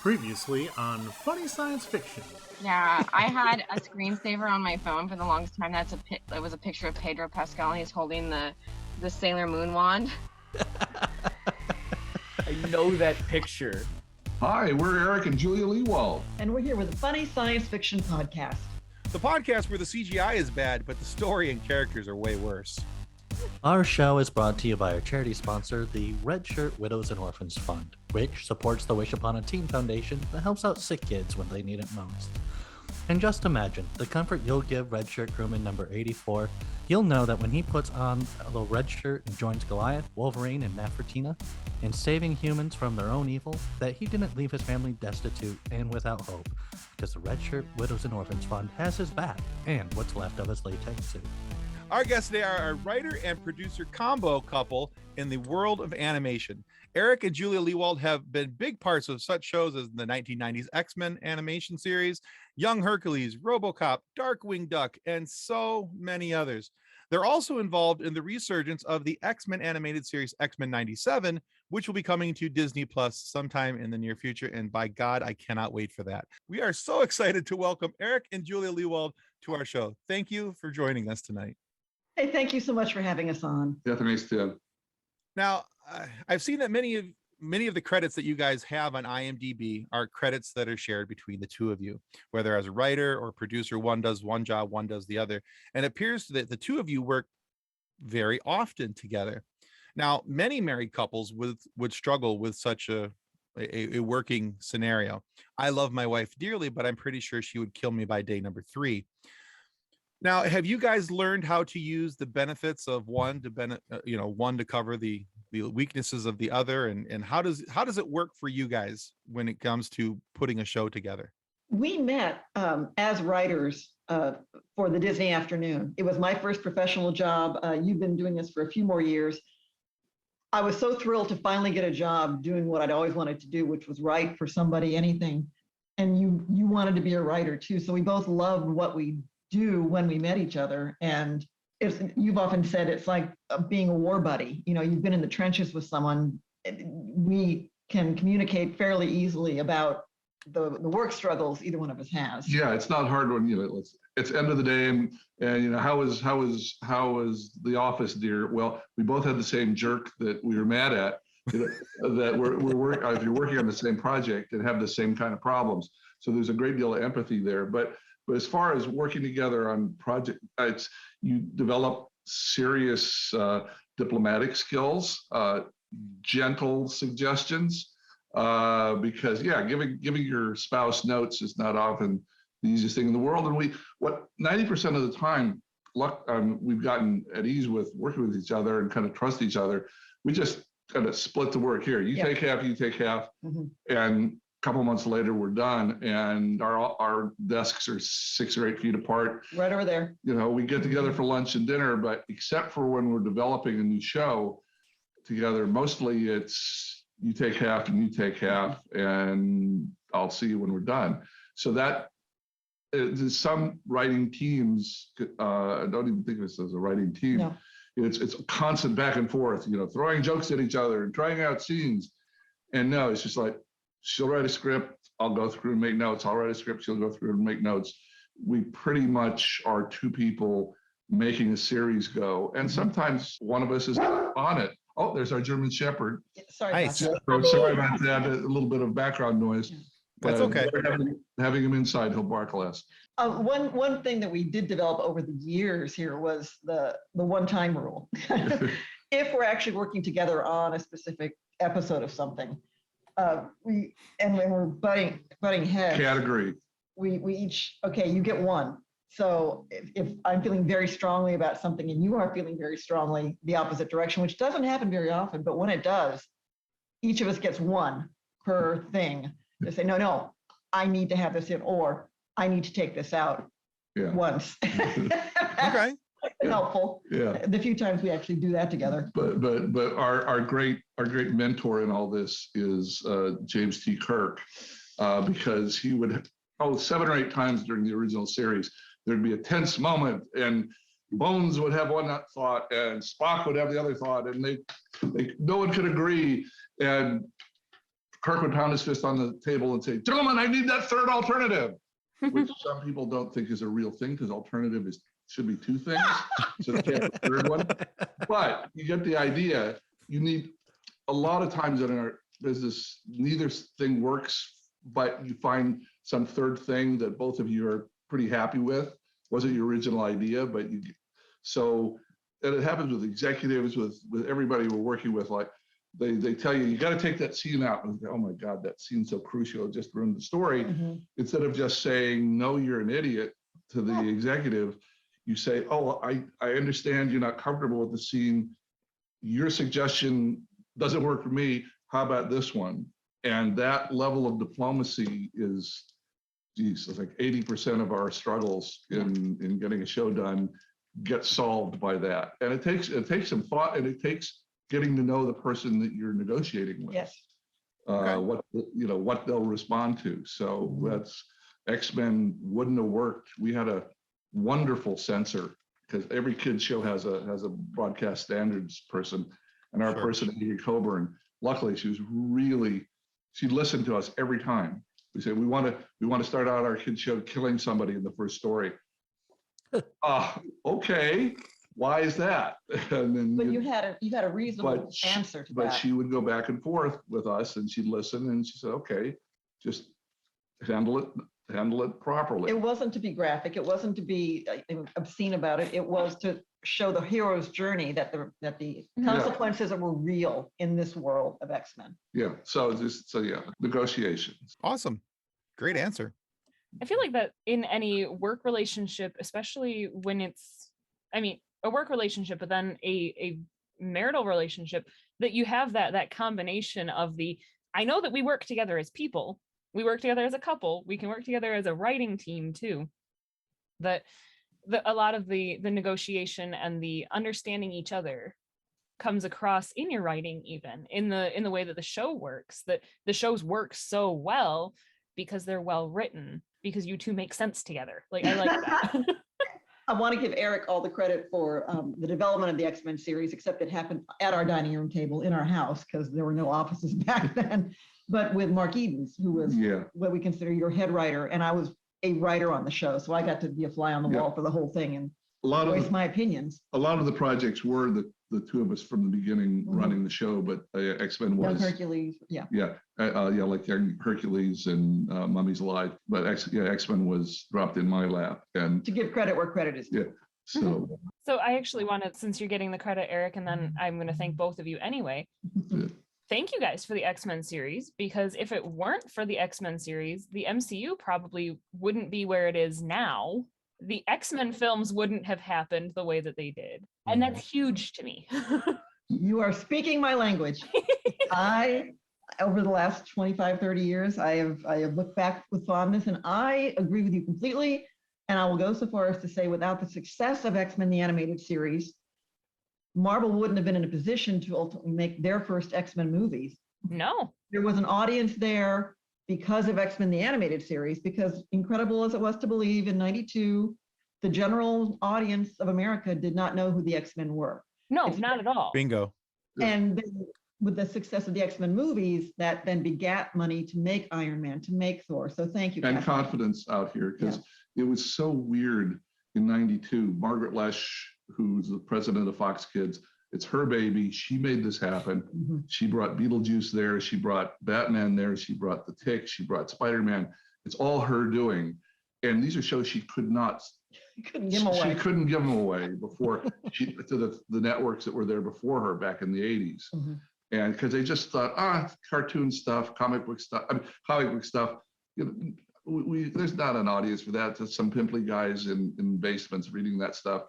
Previously on Funny Science Fiction. Yeah, I had a screensaver on my phone for the longest time. It was a picture of Pedro Pascal, and he's holding the Sailor Moon wand. I know that picture. Hi, we're Eric and Julia Lewald. And we're here with the Funny Science Fiction Podcast. The podcast where the CGI is bad, but the story and characters are way worse. Our show is brought to you by our charity sponsor, the Red Shirt Widows and Orphans Fund, which supports the Wish Upon a Teen Foundation that helps out sick kids when they need it most. And just imagine the comfort you'll give Red Shirt crewman number 84. You'll know that when he puts on a little red shirt and joins Goliath, Wolverine, and Nefertina in saving humans from their own evil, that he didn't leave his family destitute and without hope, because the Red Shirt Widows and Orphans Fund has his back and what's left of his latex suit. Our guests today are a writer and producer combo couple in the world of animation. Eric and Julia Lewald have been big parts of such shows as the 1990s X-Men animation series, Young Hercules, RoboCop, Darkwing Duck, and so many others. They're also involved in the resurgence of the X-Men animated series X-Men 97, which will be coming to Disney Plus sometime in the near future. And by God, I cannot wait for that. We are so excited to welcome Eric and Julia Lewald to our show. Thank you for joining us tonight. Hey, thank you so much for having us on. Yeah, thanks, Tim. Now, I've seen that many of the credits that you guys have on IMDb are credits that are shared between the two of you, whether as a writer or producer. One does one job, one does the other. And it appears that the two of you work very often together. Now, many married couples would struggle with such a working scenario. I love my wife dearly, but I'm pretty sure she would kill me by day number 3. Now, have you guys learned how to use the benefits of one to cover the weaknesses of the other, and how does it work for you guys when it comes to putting a show together? We met as writers for the Disney Afternoon. It was my first professional job. You've been doing this for a few more years. I was so thrilled to finally get a job doing what I'd always wanted to do, which was write for somebody, anything. And you wanted to be a writer too. So we both loved what we do when we met each other. And you've often said it's like being a war buddy. You know, you've been in the trenches with someone. We can communicate fairly easily about the work struggles either one of us has. Yeah, it's not hard when it's end of the day, and how was the office, dear? Well, we both had the same jerk that we were mad at. That if you're working on the same project and have the same kind of problems. So there's a great deal of empathy there. But as far as working together on project, you develop serious diplomatic skills, gentle suggestions, because giving your spouse notes is not often the easiest thing in the world. And 90% of the time, we've gotten at ease with working with each other and kind of trust each other. We just kind of split the work here. You take half, you take half, and couple months later, we're done, and our desks are 6 or 8 feet apart. Right over there. We get together for lunch and dinner, but except for when we're developing a new show together, mostly it's you take half and you take half, and I'll see you when we're done. So that some writing teams, I don't even think of this as a writing team. No. It's a constant back and forth, throwing jokes at each other and trying out scenes. And no, it's just like, she'll write a script, I'll go through and make notes. I'll write a script, she'll go through and make notes. We pretty much are two people making a series go. And sometimes one of us is on it. Oh, there's our German Shepherd. Sorry Nice. about that. Sorry about that, a little bit of background noise. That's okay. Having him inside, he'll bark less. One thing that we did develop over the years here was the one-time rule. If we're actually working together on a specific episode of something, when we're butting heads, Category. we each, okay, you get one. So if I'm feeling very strongly about something and you are feeling very strongly the opposite direction, which doesn't happen very often, but when it does, each of us gets one per thing to say, no, I need to have this in, or I need to take this out once. Okay. Helpful. Yeah. The few times we actually do that together. But our great mentor in all this is James T. Kirk, because he would 7 or 8 times during the original series there'd be a tense moment, and Bones would have one thought, and Spock would have the other thought, and they no one could agree. And Kirk would pound his fist on the table and say, "Gentlemen, I need that third alternative," which some people don't think is a real thing because alternative should be two things, so they can't have a third one. But you get the idea. You need a lot of times in our business, neither thing works, but you find some third thing that both of you are pretty happy with. Wasn't your original idea, but you. So, and it happens with executives, with everybody we're working with. Like they tell you got to take that scene out, and oh my God, that scene's so crucial, it just ruined the story. Instead of just saying no, you're an idiot to the executive, you say, oh, I understand you're not comfortable with the scene. Your suggestion doesn't work for me. How about this one? And that level of diplomacy is, geez, it's like 80% of our struggles in getting a show done get solved by that. And it takes some thought, and it takes getting to know the person that you're negotiating with. Yes. What they'll respond to. So that's X-Men wouldn't have worked. We had a wonderful censor because every kid's show has a broadcast standards person, and our person, Amy Coburn, luckily she listened to us every time. We say we want to start out our kid's show killing somebody in the first story. Okay, why is that? And then But you had a reasonable answer to that. But she would go back and forth with us, and she'd listen, and she said, "Okay, just handle it properly." It wasn't to be graphic. It wasn't to be obscene about it. It was to show the hero's journey, that the consequences were real in this world of X-Men. Yeah. So negotiations. Awesome. Great answer. I feel like that in any work relationship, especially when it's, a work relationship, but then a marital relationship, that you have that combination of I know that we work together as people, we work together as a couple, we can work together as a writing team too. That a lot of the negotiation and the understanding each other comes across in your writing, even in the way that the show works, that the shows work so well because they're well written, because you two make sense together. Like, I like that. I want to give Eric all the credit for the development of the X-Men series, except it happened at our dining room table in our house because there were no offices back then. But with Mark Edens, who was what we consider your head writer, and I was a writer on the show, so I got to be a fly on the wall for the whole thing and voice my opinions. A lot of the projects were the two of us from the beginning running the show, but X-Men was Hercules, like Hercules and Mummy's Alive. But X-Men was dropped in my lap, and to give credit where credit is due. Yeah. So I actually wanted, since you're getting the credit, Eric, and then I'm going to thank both of you anyway. Thank you guys for the X-Men series, because if it weren't for the X-Men series, the MCU probably wouldn't be where it is now. The X-Men films wouldn't have happened the way that they did. And that's huge to me. You are speaking my language. Over the last 25, 30 years, I have looked back with fondness, and I agree with you completely. And I will go so far as to say, without the success of X-Men, the animated series, Marvel wouldn't have been in a position to ultimately make their first X-Men movies. No. There was an audience there because of X-Men, the animated series, because incredible as it was to believe, in '92, the general audience of America did not know who the X-Men were. No, not at all. Bingo. And then with the success of the X-Men movies, that then begat money to make Iron Man, to make Thor. So thank you. And confidence out here, because it was so weird in '92. Margaret Lesh, who's the president of Fox Kids, it's her baby. She made this happen. She brought Beetlejuice there. She brought Batman there. She brought The Tick. She brought Spider-Man. It's all her doing. And these are shows she could not. You couldn't give them away. She couldn't give them away before to the networks that were there before her back in the '80s. And because they just thought, cartoon stuff, comic book stuff. There's not an audience for that. There's some pimply guys in basements reading that stuff.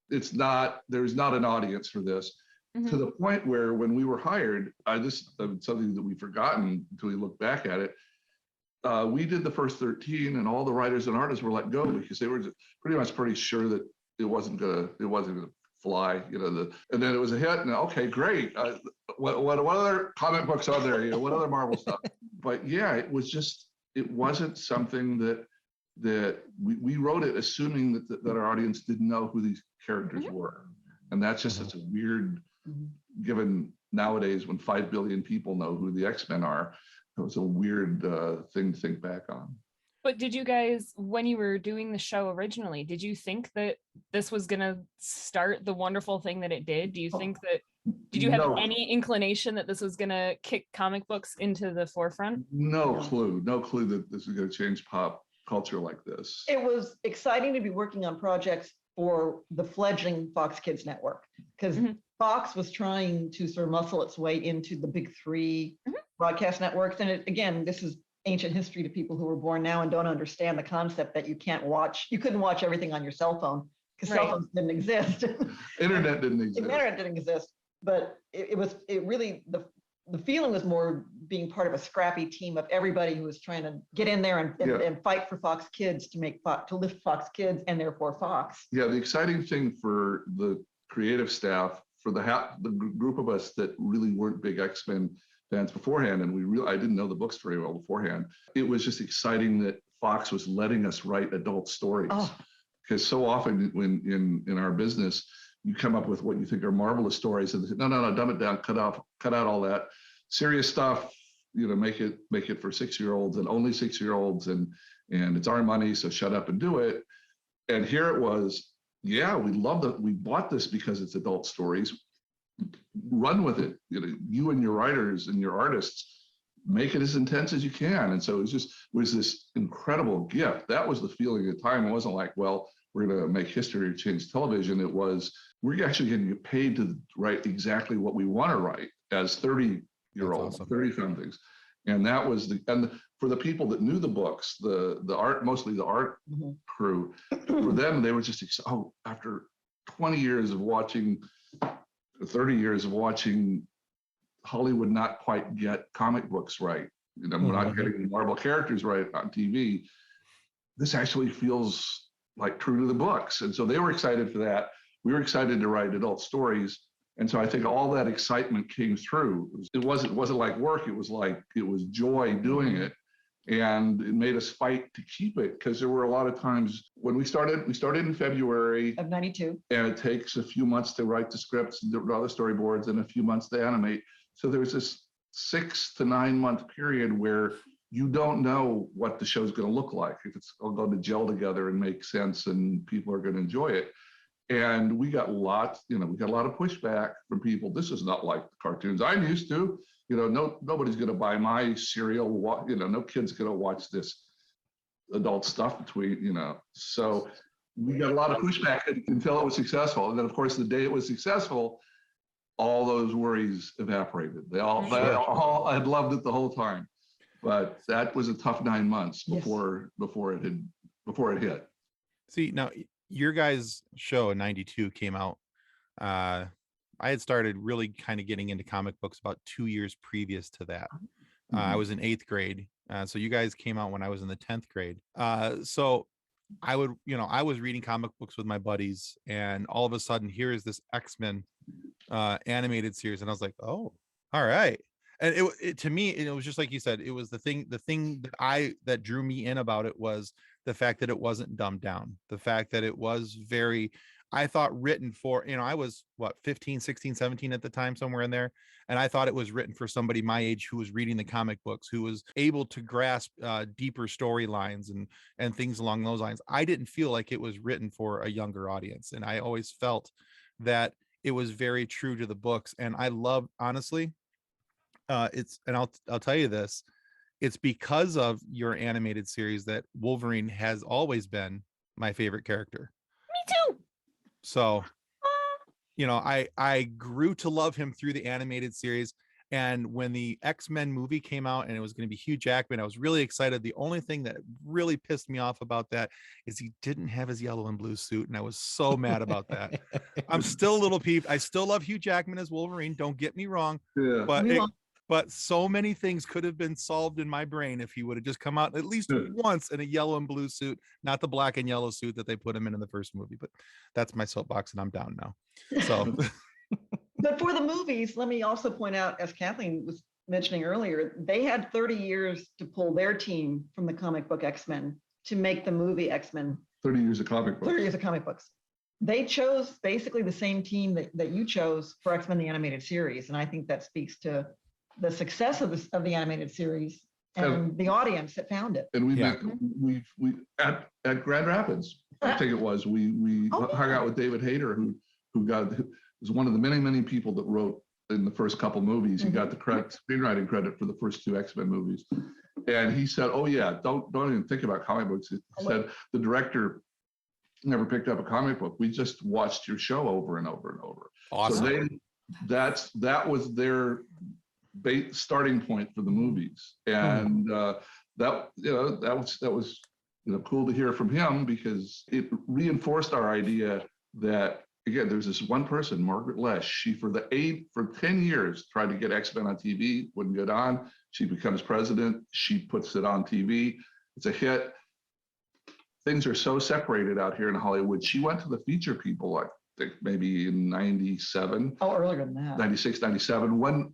There's not an audience for this, to the point where when we were hired, this is something that we've forgotten until we look back at it. We did the first 13, and all the writers and artists were let go because they were pretty sure that it wasn't gonna fly, and then it was a hit, and okay, great. What other comic books are there? What other Marvel stuff? But it wasn't something that we wrote it assuming that our audience didn't know who these characters were. And that's just such a weird, given nowadays when 5 billion people know who the X-Men are, was a weird thing to think back on. But did you guys, when you were doing the show originally, did you think that this was going to start the wonderful thing that it did? Do you think that, did you have No. any inclination that this was going to kick comic books into the forefront? No clue that this is going to change pop culture like this. It was exciting to be working on projects for the fledgling Fox Kids network, because Fox was trying to sort of muscle its way into the big three broadcast networks. And again, this is ancient history to people who were born now and don't understand the concept that you couldn't watch everything on your cell phone because cell phones didn't exist. Internet didn't exist. Internet didn't exist, but it really, the feeling was more being part of a scrappy team of everybody who was trying to get in there and fight for Fox Kids to lift Fox Kids and therefore Fox. Yeah, the exciting thing for the creative staff, for the group of us that really weren't big X-Men fans beforehand, and I didn't know the books very well beforehand. It was just exciting that Fox was letting us write adult stories, because so often in our business, you come up with what you think are marvelous stories, and they say, no, dumb it down, cut out all that serious stuff. Make it for 6-year-olds and only 6-year-olds, and it's our money, so shut up and do it. And here it was, yeah, we love that. We bought this because it's adult stories. Run with it. You and your writers and your artists make it as intense as you can. And so it was this incredible gift. That was the feeling at the time. It wasn't like, well, we're going to make history or change television. It was, we're actually going to get paid to write exactly what we want to write as 30-year-olds, awesome. 30 somethings. And that was for the people that knew the books, the art, mostly the art crew, for them, they were just, after 20 years of watching, 30 years of watching Hollywood not quite get comic books right. We're not getting the Marvel characters right on TV. This actually feels like true to the books. And so they were excited for that. We were excited to write adult stories. And so I think all that excitement came through. It wasn't like work. It was joy doing it. And it made us fight to keep it, because there were a lot of times when we started in February of 92. And it takes a few months to write the scripts and draw the storyboards and a few months to animate. So there's this 6 to 9 month period where you don't know what the show's going to look like, if it's all going to gel together and make sense and people are going to enjoy it. And we got lots, we got a lot of pushback from people. This is not like the cartoons I'm used to. Nobody's going to buy my cereal. No kid's going to watch this adult stuff So we got a lot of pushback until it was successful. And then, of course, the day it was successful, all those worries evaporated. They all had loved it the whole time. But that was a tough 9 months before it hit. See, now your guys' show in '92 came out. I had started really kind of getting into comic books about 2 years previous to that. I was in 8th grade. So you guys came out when I was in the 10th grade. So I was reading comic books with my buddies, and all of a sudden here is this X-Men animated series. And I was like, oh, all right. And it to me, it was just like you said, it was the thing that drew me in about it was the fact that it wasn't dumbed down, the fact that it was very, I thought, written for, I was 15, 16, 17 at the time, somewhere in there. And I thought it was written for somebody my age who was reading the comic books, who was able to grasp deeper storylines and things along those lines. I didn't feel like it was written for a younger audience. And I always felt that it was very true to the books. And I love, honestly, I'll tell you this, it's because of your animated series that Wolverine has always been my favorite character. Me too. So, I grew to love him through the animated series. And when the X-Men movie came out and it was going to be Hugh Jackman, I was really excited. The only thing that really pissed me off about that is he didn't have his yellow and blue suit. And I was so mad about that. I'm still a little peeved. I still love Hugh Jackman as Wolverine. Don't get me wrong. Yeah. But so many things could have been solved in my brain if he would have just come out at least once in a yellow and blue suit, not the black and yellow suit that they put him in the first movie. But that's my soapbox, and I'm down now. So, but for the movies, let me also point out, as Kathleen was mentioning earlier, they had 30 years to pull their team from the comic book X-Men to make the movie X-Men. 30 years of comic books. 30 years of comic books. They chose basically the same team that you chose for X-Men the Animated Series, and I think that speaks to the success of the animated series and the audience that found it. And Yeah. we at Grand Rapids, I think it was, we hung out with David Hayter, who was one of the many people that wrote in the first couple movies. He got the screenwriting credit for the first 2 X-Men movies. And he said, oh yeah, don't even think about comic books. He said the director never picked up a comic book. We just watched your show over and over and over. Awesome. So that was their starting point for the movies. And that was cool to hear from him, because it reinforced our idea that, again, there's this one person, Margaret Lesh. She for 10 years tried to get X-Men on TV, wouldn't get on. She becomes president. She puts it on TV. It's a hit. Things are so separated out here in Hollywood. She went to the feature people, I think maybe in 97. Oh, earlier than that. 96, 97, when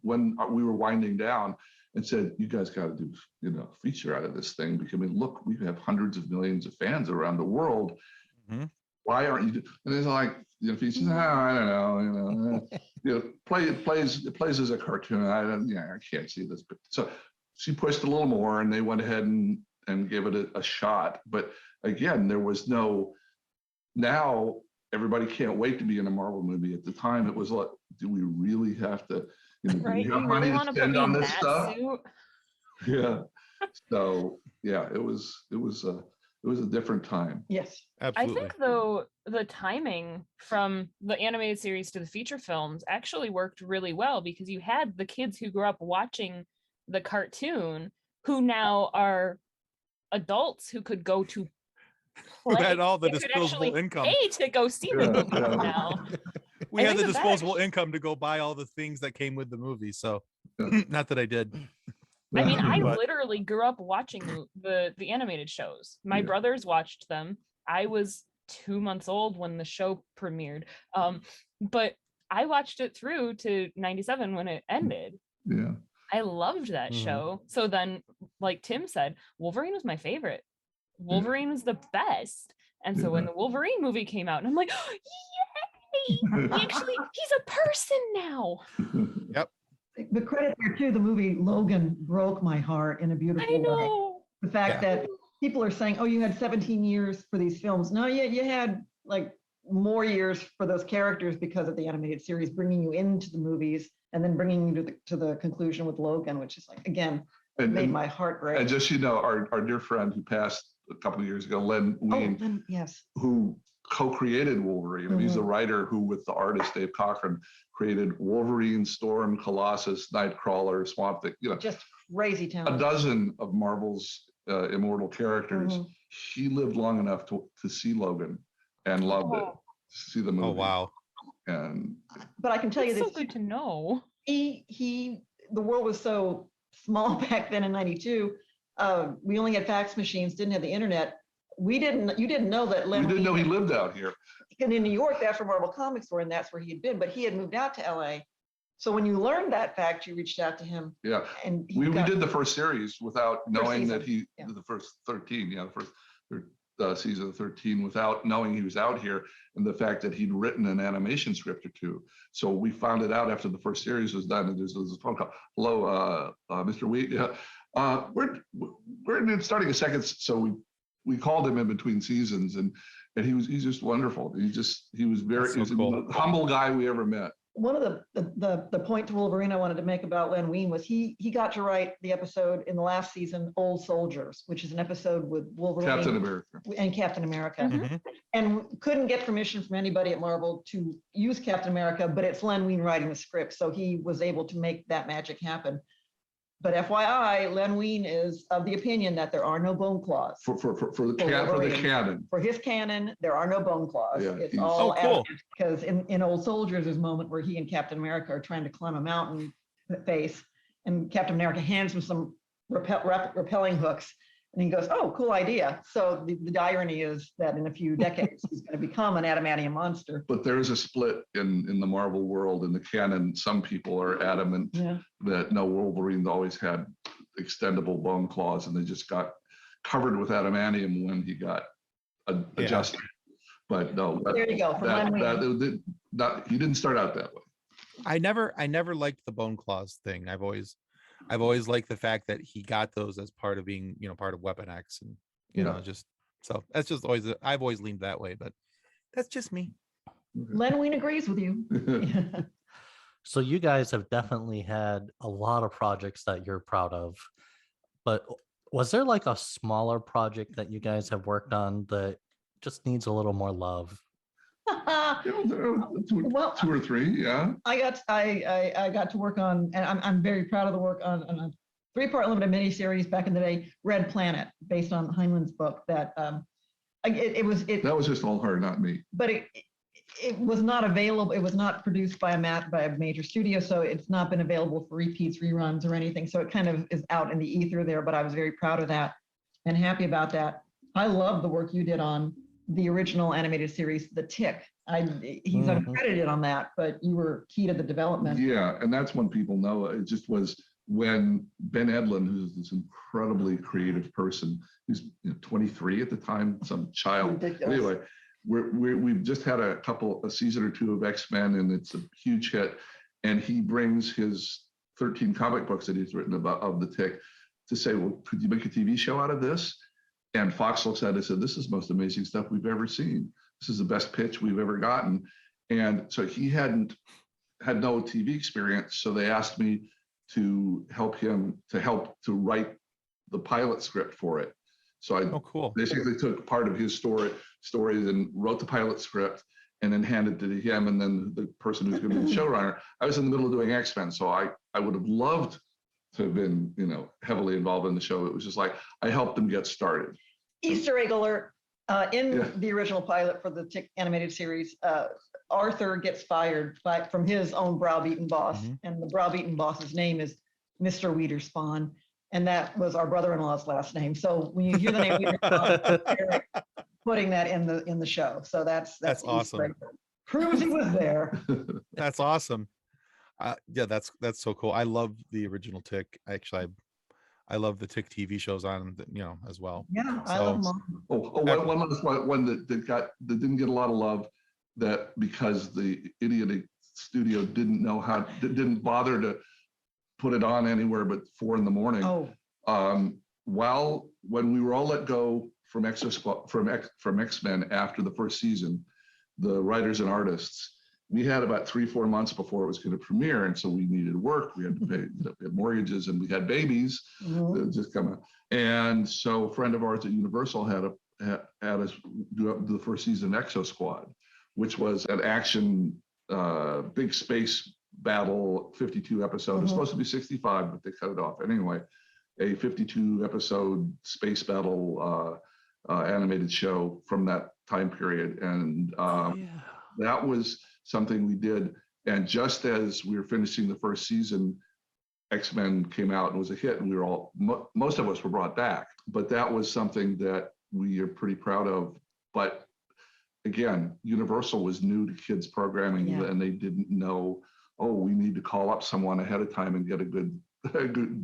we were winding down, and said, you guys got to do, feature out of this thing, because I mean, look, we have hundreds of millions of fans around the world. Mm-hmm. Why aren't you? And it's like, features, I don't know, it plays as a cartoon. I can't see this. But so she pushed a little more, and they went ahead and gave it a shot. But again, there was no, now everybody can't wait to be in a Marvel movie. At the time, it was like, do we really have to, right? do we have money to spend on this stuff? Yeah. So yeah, it was a different time. Yes. Absolutely. I think though the timing from the animated series to the feature films actually worked really well, because you had the kids who grew up watching the cartoon who now are adults who could go to We play. had all the They could disposable actually income. pay to go see the movie now. We I had the think that disposable income to go buy all the things that came with the movie. So not that I did. I mean, I But- literally grew up watching the animated shows. My brothers watched them. I was 2 months old when the show premiered. But I watched it through to 97 when it ended. Yeah. I loved that show. So then, like Tim said, Wolverine was my favorite. Wolverine was the best. And so when the Wolverine movie came out, and I'm like, yay! He's a person now. Yep. The credit there too, the movie Logan broke my heart in a beautiful I way. know. The fact that people are saying, oh, you had 17 years for these films. No, you had like more years for those characters because of the animated series, bringing you into the movies and then bringing you to the conclusion with Logan, which is like, again, made my heart break. And just, our dear friend who passed a couple of years ago, Len Wein, yes, who co-created Wolverine. And he's the writer who, with the artist Dave Cochran, created Wolverine, Storm, Colossus, Nightcrawler, Swamp Thing, just crazy a talent. dozen of Marvel's immortal characters. He lived long enough to see Logan and loved it, see the movie. Oh, wow. And But I can tell you It's this, so good to know. the world was so small back then in 92. We only had fax machines, didn't have the internet. You didn't know that Len we didn't know he Wein- lived out here. And in New York, that's where Marvel Comics were, and that's where he had been. But he had moved out to LA. So when you learned that fact, you reached out to him. Yeah. And We did the first series without knowing that season, the first 13, the first season of 13, without knowing he was out here, and the fact that he'd written an animation script or two. So we found it out after the first series was done, and there's a phone call. Hello, Mr. Wheat. We're starting a second. So we called him in between seasons, and he's just wonderful. He was cool. the humble guy we ever met. One of the point to Wolverine I wanted to make about Len Wein was he got to write the episode in the last season, Old Soldiers, which is an episode with Wolverine and Captain America, and couldn't get permission from anybody at Marvel to use Captain America, but it's Len Wein writing the script, so he was able to make that magic happen. But FYI, Len Wein is of the opinion that there are no bone claws. For the canon. For his canon, there are no bone claws. Yeah, it's he's- all cool. because in Old Soldiers, there's a moment where he and Captain America are trying to climb a mountain face, and Captain America hands him some rappelling hooks, and he goes, "Oh, cool idea." So the irony is that in a few decades, he's going to become an adamantium monster. But there is a split in the Marvel world, in the canon. Some people are adamant that no, Wolverine's always had extendable bone claws, and they just got covered with adamantium when he got adjusted. But no, There you go. From Len Wein. he didn't start out that way. I never liked the bone claws thing. I've always I've always liked the fact that he got those as part of being, part of Weapon X, and just so that's just always I've always leaned that way, but that's just me. Len Wein agrees with you. So you guys have definitely had a lot of projects that you're proud of, but was there like a smaller project that you guys have worked on that just needs a little more love? Well, 2 or 3, yeah. I got to work on, and I'm very proud of the work on a 3-part limited miniseries back in the day, Red Planet, based on Heinlein's book. That it was just all her, not me. But it was not available. It was not produced by a major studio, so it's not been available for repeats, reruns, or anything. So it kind of is out in the ether there. But I was very proud of that and happy about that. I love the work you did on the original animated series, The Tick. He's uncredited on that, but you were key to the development. Yeah, and that's when people know. It just was when Ben Edlund, who's this incredibly creative person, who's 23 at the time, some child. Ridiculous. Anyway, we've just had a season or 2 of X-Men, and it's a huge hit. And he brings his 13 comic books that he's written about of The Tick to say, well, could you make a TV show out of this? And Fox looks at it and said, this is the most amazing stuff we've ever seen. This is the best pitch we've ever gotten. And so he had no TV experience. So they asked me to help him to write the pilot script for it. So I basically took part of his stories and wrote the pilot script and then handed it to him. And then the person who's going to be the showrunner, I was in the middle of doing X-Men. So I would have loved to have been, heavily involved in the show. It was just like, I helped them get started. Easter egg alert. In the original pilot for the Tick animated series, Arthur gets fired from his own browbeaten boss, and the browbeaten boss's name is Mr. Wiederspawn, and that was our brother-in-law's last name. So when you hear the name Wiederspawn, Eric putting that in the show. So that's awesome. Proves he was there. That's awesome. Yeah, that's so cool. I love the original Tick. Actually, I love the Tick TV shows on, as well. Yeah, I love them. One that didn't get a lot of love, that because the idiotic studio didn't bother to put it on anywhere but 4 a.m. When we were all let go from X-Men after the first season, the writers and artists, we had about 3-4 months before it was going to premiere, and so we needed work. We had to pay mortgages, and we had babies that just come out. And so a friend of ours at Universal had us do the first season of Exo Squad, which was an action big space battle, 52 episodes. It was supposed to be 65, but they cut it off anyway. A 52 episode space battle animated show from that time period, and that was something we did. And just as we were finishing the first season, X-Men came out and was a hit, and we were all, most of us were brought back. But that was something that we are pretty proud of. But again, Universal was new to kids programming, and they didn't know, we need to call up someone ahead of time and get a good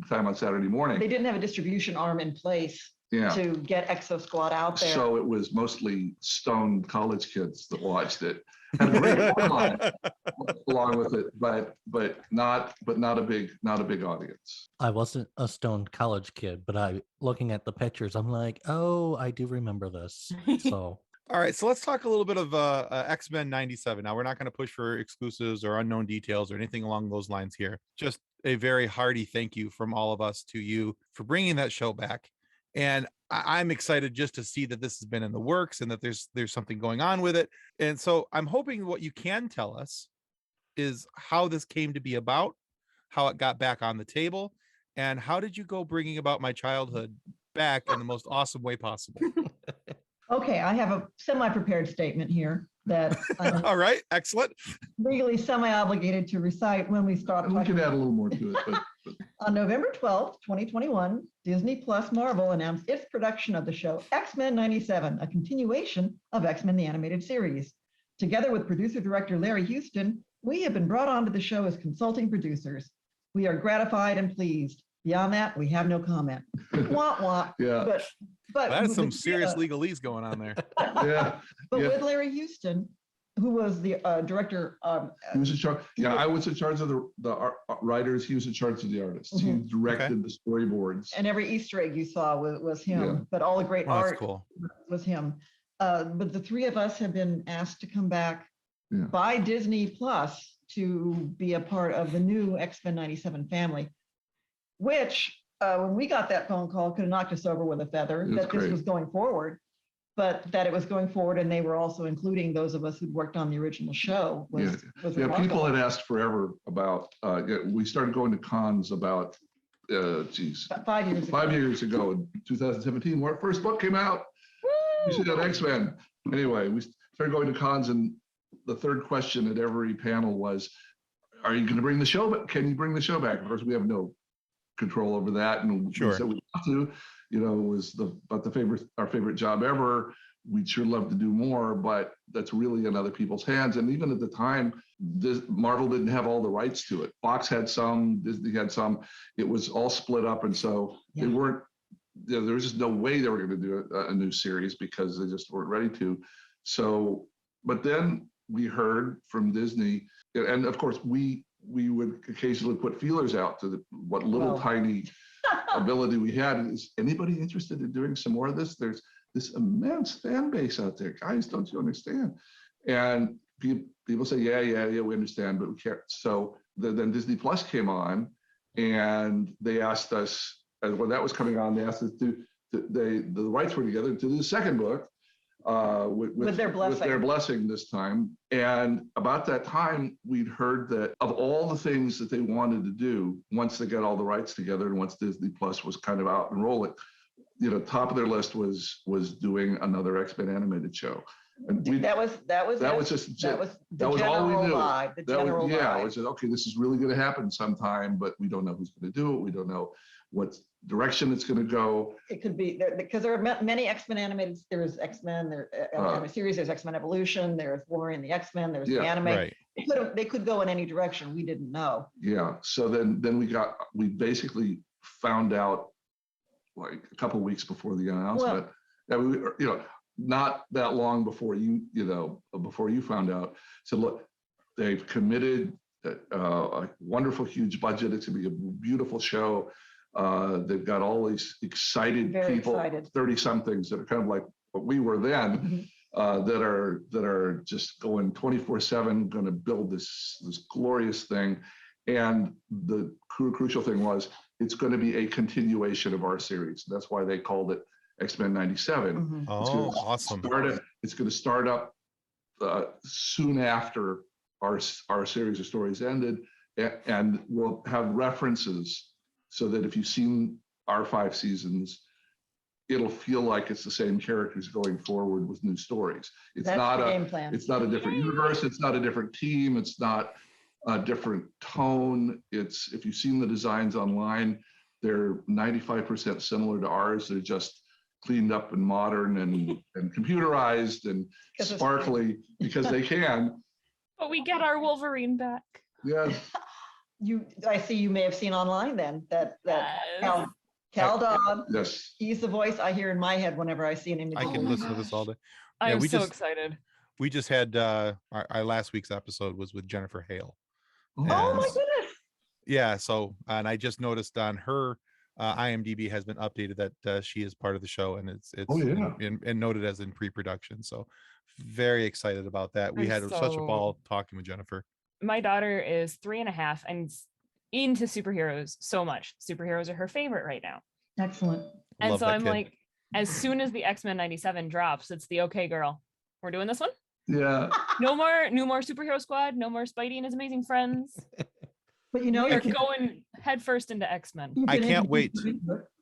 time on Saturday morning. They didn't have a distribution arm in place to get Exo Squad out there. So it was mostly stoned college kids that watched it. And great fun along with it, but not a big audience. I wasn't a stoned college kid, but looking at the pictures, I'm like, oh, I do remember this. So all right, so let's talk a little bit of X-Men 97. Now, we're not going to push for exclusives or unknown details or anything along those lines here. Just a very hearty thank you from all of us to you for bringing that show back. And I'm excited just to see that this has been in the works and that there's something going on with it. And so I'm hoping what you can tell us is how this came to be about, how it got back on the table, and how did you go bringing about my childhood back in the most awesome way possible. Okay, I have a semi-prepared statement here that I'm all right, excellent. Legally semi-obligated to recite when we start. We can add a little more to it. But. On November 12th, 2021, Disney Plus Marvel announced its production of the show X-Men 97, a continuation of X-Men the Animated Series. Together with producer-director Larry Houston, we have been brought onto the show as consulting producers. We are gratified and pleased. Beyond that, we have no comment. Wah, wah. Yeah. But that's some serious legalese going on there. With Larry Houston, who was the director? He was in charge. Yeah, I was in charge of the writers. He was in charge of the artists. He directed the storyboards. And every Easter egg you saw was him, Yeah. but all the great Well, that's art cool. was him. But the three of us have been asked to come back Yeah. by Disney Plus to be a part of the new X-Men 97 family, which when we got that phone call could have knocked us over with a feather It was that this great. was going forward, but that it was going forward and they were also including those of us who'd worked on the original show was Yeah, people remarkable. had asked forever about, we started going to cons about, About 5 years ago. 5 years ago in 2017, when our first book came out. We should have X-Men. Anyway, we started going to cons, and the third question at every panel was, are you going to bring the show back? Can you bring the show back? Of course, we have no control over that. And Sure. we said we have to, it was our favorite job ever. We'd sure love to do more, but that's really in other people's hands. And even at the time, Marvel didn't have all the rights to it. Fox had some, Disney had some. It was all split up. And so they weren't, there was just no way they were going to do a new series because they just weren't ready to. So, but then we heard from Disney, and of course we would occasionally put feelers out to what little tiny ability we had. Is anybody interested in doing some more of this? There's this immense fan base out there. Guys, don't you understand? And people say, yeah, we understand, but we can't. So then Disney Plus came on, and they asked us, and when that was coming on, they asked us the rights were together to do the second book with their blessing this time. And about that time, we'd heard that of all the things that they wanted to do, once they got all the rights together and once Disney Plus was kind of out and rolling, top of their list was doing another X-Men animated show. And that was the all we general knew. vibe. The general vibe. It was just, okay, this is really going to happen sometime, but we don't know who's going to do it. We don't know what direction it's going to go. It could be because there are many X-Men animated. There's X-Men, there series. There's X-Men Evolution. There's Wolverine, the X-Men. There's the anime. Right. They could go in any direction. We didn't know. Yeah. So then we basically found out like a couple of weeks before the announcement. Not that long before before you found out. So look, they've committed a wonderful, huge budget. It's gonna be a beautiful show. They've got all these excited people, 30-somethings that are kind of like what we were then, that are just going 24/7, going to build this glorious thing. And the crucial thing was it's going to be a continuation of our series. That's why they called it X-Men 97. Oh, awesome. It's going to start up soon after our series of stories ended, and we'll have references so that if you've seen our 5 seasons, it'll feel like it's the same characters going forward with new stories. It's not a different universe. It's not a different team. It's not a different tone. It's, if you've seen the designs online, they're 95% similar to ours. They're just cleaned up and modern and computerized and sparkly because they can. But we get our Wolverine back. Yeah. I see you may have seen online then that Cal Dodd. Yes. He's the voice I hear in my head whenever I see an image. I can listen to this all day. I'm so excited. We just had our last week's episode was with Jennifer Hale. Oh my goodness. Yeah. So, and I just noticed on her IMDb has been updated that she is part of the show, and it's and noted as in pre-production. So very excited about that. We had such a ball talking with Jennifer. My daughter is 3.5 and into superheroes so much. Superheroes are her favorite right now. Excellent. And so I'm like, as soon as the X-Men 97 drops, it's the okay girl. We're doing this one. Yeah. No more superhero squad. No more Spidey and his amazing friends. But you're going headfirst into X-Men. I can't wait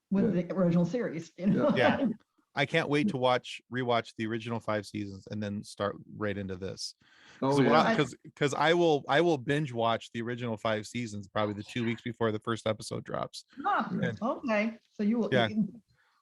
with the original series. Yeah. I can't wait to rewatch the original 5 seasons and then start right into this. Because I will binge watch the original 5 seasons probably the 2 weeks before the first episode drops. Okay, so you will. Yeah.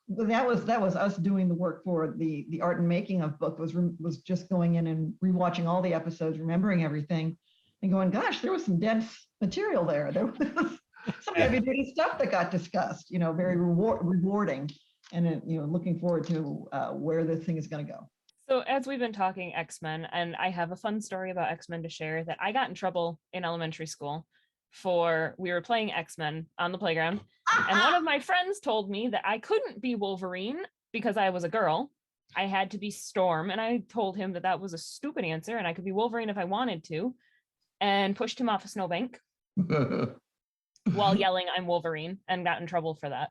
That was us doing the work for the art and making of book was just going in and rewatching all the episodes, remembering everything, and going, gosh, there was some dense material there. There was some heavy duty stuff that got discussed. Very rewarding, and looking forward to where this thing is going to go. So as we've been talking X-Men, and I have a fun story about X-Men to share, that I got in trouble in elementary school we were playing X-Men on the playground, and one of my friends told me that I couldn't be Wolverine because I was a girl. I had to be Storm, and I told him that was a stupid answer, and I could be Wolverine if I wanted to, and pushed him off a snowbank while yelling, "I'm Wolverine," and got in trouble for that.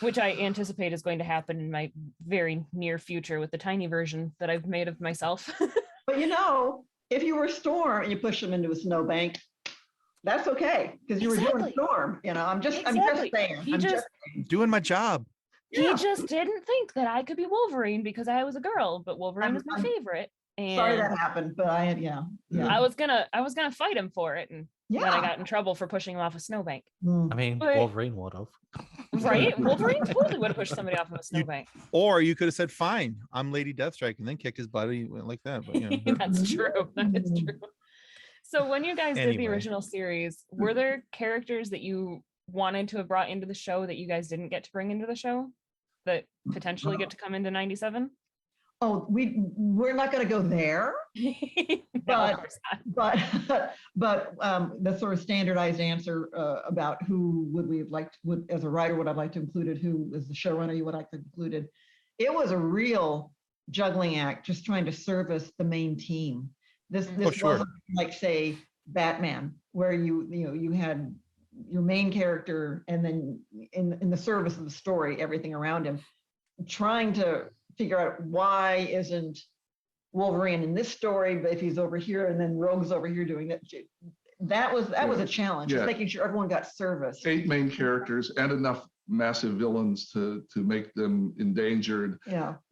Which I anticipate is going to happen in my very near future with the tiny version that I've made of myself. But you know, if you were Storm and you push him into a snowbank, that's okay because you were doing Storm. You know, I'm just saying. Doing my job. He just didn't think that I could be Wolverine because I was a girl, but Wolverine is my favorite. And sorry that happened, but I was gonna fight him for it, and then I got in trouble for pushing him off a snowbank. I mean, Wolverine would have. Right? Wolverine totally would have pushed somebody off of a snowbank. Or you could have said, "Fine, I'm Lady Deathstrike," and then kicked his buddy like that. But, you know. That's true. That is true. So when you guys did the original series, were there characters that you wanted to have brought into the show that you guys didn't get to bring into the show that potentially get to come into 97? Oh, we're not going to go there, but the sort of standardized answer about who would we have liked, as a writer, would I like to included, who as the showrunner you would like to included. It was a real juggling act, just trying to service the main team. This wasn't like, say, Batman, where you had your main character and then in the service of the story, everything around him, trying to figure out why isn't Wolverine in this story, but if he's over here and then Rogue's over here doing that. That was a challenge, just making sure everyone got service. 8 main characters and enough massive villains to make them endangered,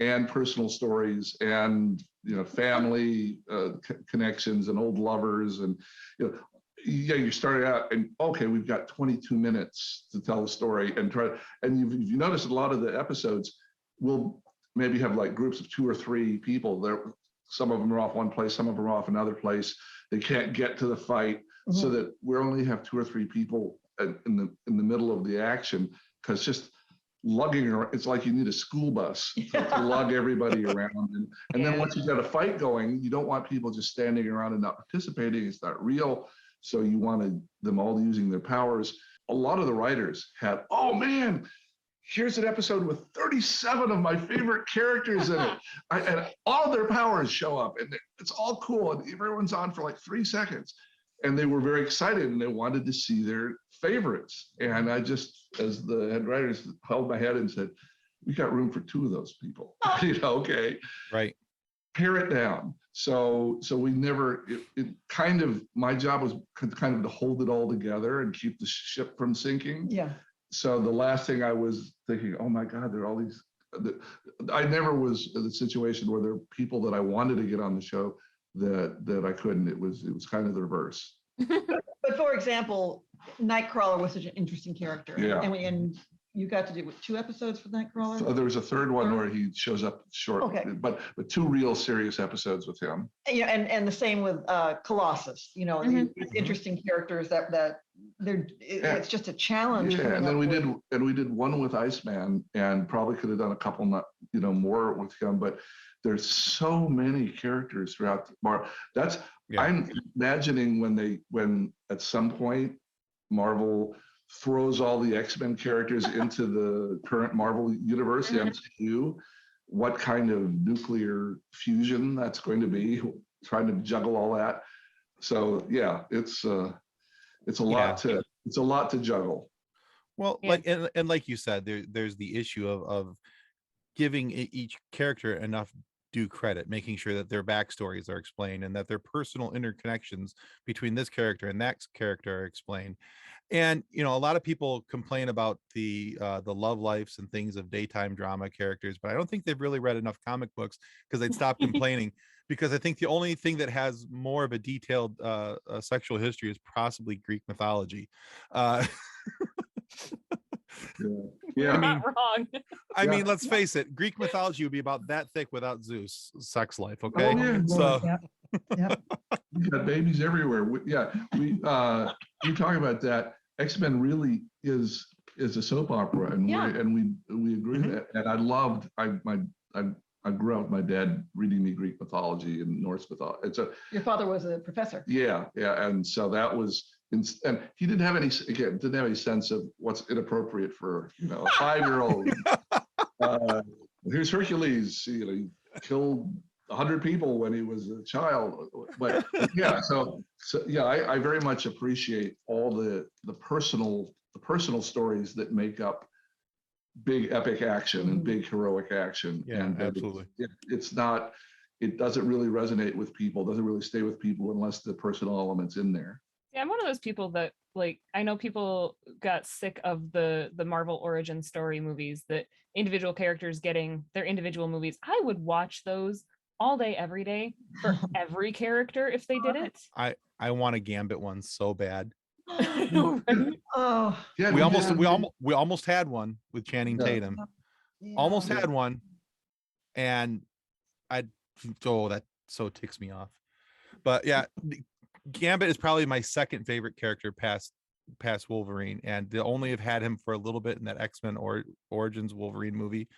and personal stories and family connections and old lovers, and you started out and okay, we've got 22 minutes to tell the story and you notice a lot of the episodes will maybe have like groups of 2 or 3 people there. Some of them are off one place, some of them are off another place. They can't get to the fight, so that we only have 2 or 3 people in the middle of the action, because just lugging around, it's like you need a school bus to lug everybody around. And then once you've got a fight going, you don't want people just standing around and not participating. It's not real. So you wanted them all using their powers. A lot of the writers had, oh man, here's an episode with 37 of my favorite characters in it. And all their powers show up and it's all cool. And everyone's on for like 3 seconds. And they were very excited and they wanted to see their favorites. And I just, as the head writers, held my head and said, we got room for 2 of those people. Okay. Right. Pare it down. So we never, it kind of, my job was kind of to hold it all together and keep the ship from sinking. Yeah. So the last thing I was thinking, oh my God, there are all these, I never was in the situation where there are people that I wanted to get on the show that I couldn't. It was kind of the reverse. But for example, Nightcrawler was such an interesting character. Yeah. And you got to do 2 episodes for Nightcrawler? So there was a 3rd one where he shows up short, but 2 real serious episodes with him. And the same with Colossus. These interesting characters that it's just a challenge. Yeah, and then we did one with Iceman, and probably could have done a couple, more with him. But there's so many characters throughout Marvel. I'm imagining when at some point Marvel throws all the X-Men characters into the current Marvel universe, the MCU, what kind of nuclear fusion that's going to be, trying to juggle all that. So yeah, it's a lot to juggle. Well, like you said, there's the issue of giving each character enough due credit, making sure that their backstories are explained and that their personal interconnections between this character and that character are explained. And a lot of people complain about the love lives and things of daytime drama characters, but I don't think they've really read enough comic books, because they'd stop complaining. Because I think the only thing that has more of a detailed sexual history is possibly Greek mythology. You're not wrong. I mean, let's face it, Greek mythology would be about that thick without Zeus' sex life. Okay, You got babies everywhere. We talk about that. X-Men really is a soap opera, and we agree with that. And I I grew up with my dad reading me Greek mythology and Norse mythology. Your father was a professor. Yeah, and so that was, and he didn't have any sense of what's inappropriate for a 5-year-old. Here's Hercules, he killed 100 people when he was a child. But yeah, so yeah, I very much appreciate all the personal stories that make up big epic action and big heroic action. Yeah, and absolutely. It doesn't really resonate with people, doesn't really stay with people unless the personal element's in there. Yeah, I'm one of those people that, like, I know people got sick of the Marvel origin story movies, that individual characters getting their individual movies. I would watch those all day, every day, for every character if they did it. I want a Gambit one so bad. Oh, Yeah, We almost had one with Channing Tatum. yeah. Almost had one, and that so ticks me off. But yeah, Gambit is probably my second favorite character past Wolverine, and they only have had him for a little bit in that X-Men Origins Wolverine movie.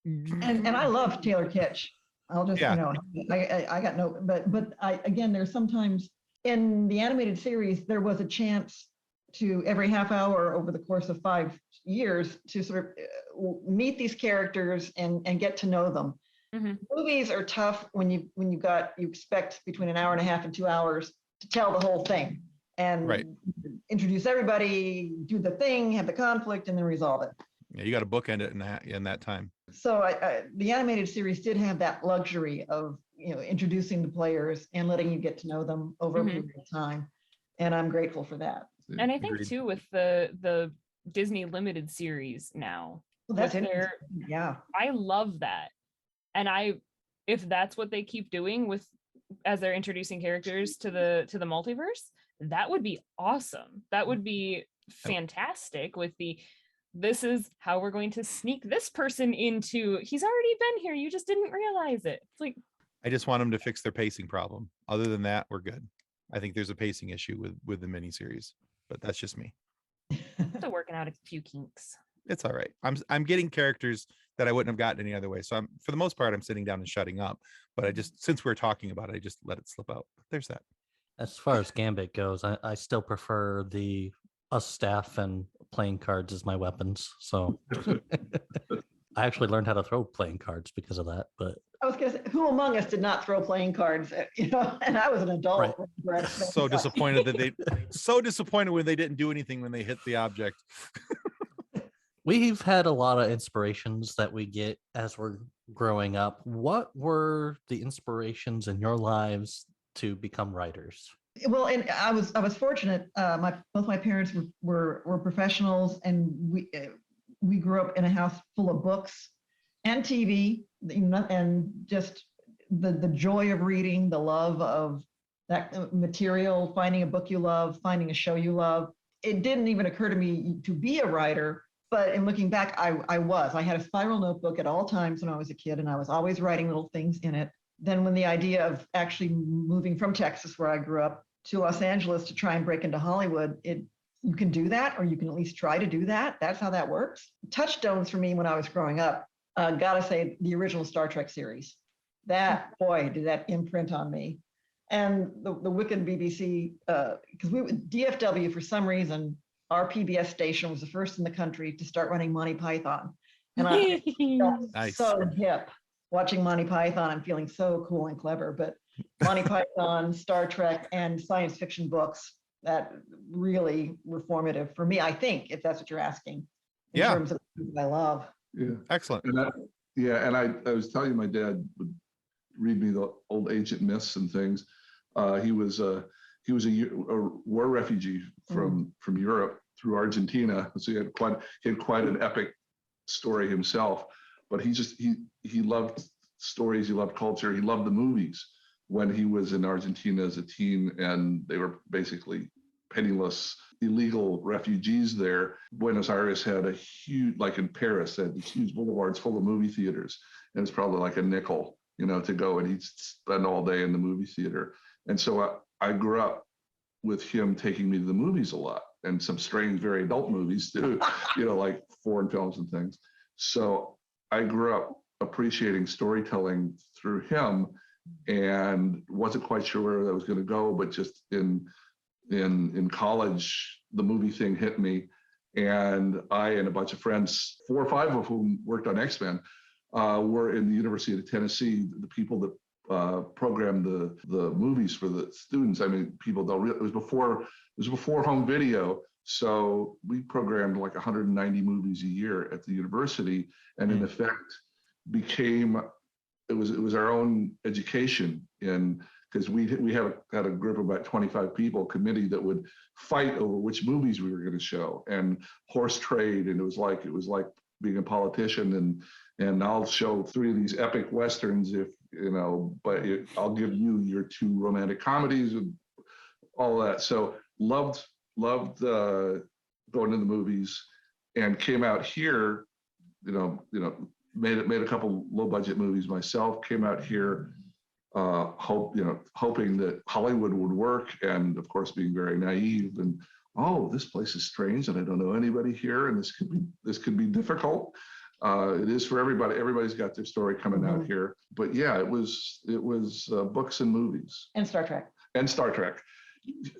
And I love Taylor Kitsch. I'll just, I got no, but there's sometimes in the animated series, there was a chance to every half hour over the course of 5 years to sort of meet these characters and get to know them. Mm-hmm. Movies are tough when you expect between an hour and a half and 2 hours to tell the whole thing and introduce everybody, do the thing, have the conflict, and then resolve it. Yeah, you got to bookend it in that time. So the animated series did have that luxury of introducing the players and letting you get to know them over a period of time, and I'm grateful for that. And I think too, with the Disney limited series now, Well, that's with interesting. Yeah. I love that. And if that's what they keep doing with, as they're introducing characters to the multiverse, that would be awesome. That would be fantastic. With this is how we're going to sneak this person into. He's already been here. You just didn't realize it. It's like, I just want them to fix their pacing problem. Other than that, we're good. I think there's a pacing issue with the miniseries, but that's just me. still working out a few kinks. It's all right. I'm getting characters that I wouldn't have gotten any other way. So for the most part, I'm sitting down and shutting up. But I just, since we're talking about it, I just let it slip out. But there's that. As far as Gambit goes, I still prefer a staff and playing cards as my weapons. So I actually learned how to throw playing cards because of that. But I was going to say, who among us did not throw playing cards? And I was an adult. Right. So disappointed when they didn't do anything when they hit the object. We've had a lot of inspirations that we get as we're growing up. What were the inspirations in your lives to become writers? Well, and I was fortunate. Both my parents were professionals, and we grew up in a house full of books and TV, and just the joy of reading, the love of that material, finding a book you love, finding a show you love. It didn't even occur to me to be a writer. But in looking back, I had a spiral notebook at all times when I was a kid, and I was always writing little things in it. Then when the idea of actually moving from Texas, where I grew up, to Los Angeles to try and break into Hollywood, you can do that, or you can at least try to do that. That's how that works. Touchstones for me when I was growing up, gotta say, the original Star Trek series. That, boy, did that imprint on me. And the wicked BBC, because DFW, for some reason, our PBS station was the first in the country to start running Monty Python. And I felt Nice. so hip watching Monty Python. I'm feeling so cool and clever. But Monty Python, Star Trek, and science fiction books that really were formative for me, I think, if that's what you're asking, in terms of things I love. Yeah. Excellent. And I was telling you, my dad would read me the old ancient myths and things. He was a war refugee from Europe through Argentina, so he had quite an epic story himself. But he loved stories, he loved culture, he loved the movies. When he was in Argentina as a teen, and they were basically penniless, illegal refugees there, Buenos Aires had a huge, like in Paris, had these huge boulevards full of movie theaters, and it's probably like a nickel, to go, and he'd spend all day in the movie theater. And so I grew up with him taking me to the movies a lot, and some strange, very adult movies too, like foreign films and things. So I grew up appreciating storytelling through him, and wasn't quite sure where that was going to go, but just in college, the movie thing hit me, and I and a bunch of friends, 4 or 5 of whom worked on X-Men, were in the University of Tennessee. The people that programmed the movies for the students. I mean, people don't realize it was before home video, so we programmed like 190 movies a year at the university, and in effect became it was our own education, because we had a group of about 25 people, committee that would fight over which movies we were going to show, and horse trade, and it was like being a politician, and I'll show 3 of these epic westerns if but I'll give you your 2 romantic comedies and all of that. So loved going to the movies, and came out here, made a couple low budget movies myself, came out here hoping that Hollywood would work, and of course being very naive, and this place is strange and I don't know anybody here, and this could be difficult. It is for everybody. Everybody's got their story coming out here. But yeah, it was books and movies. And Star Trek. And Star Trek.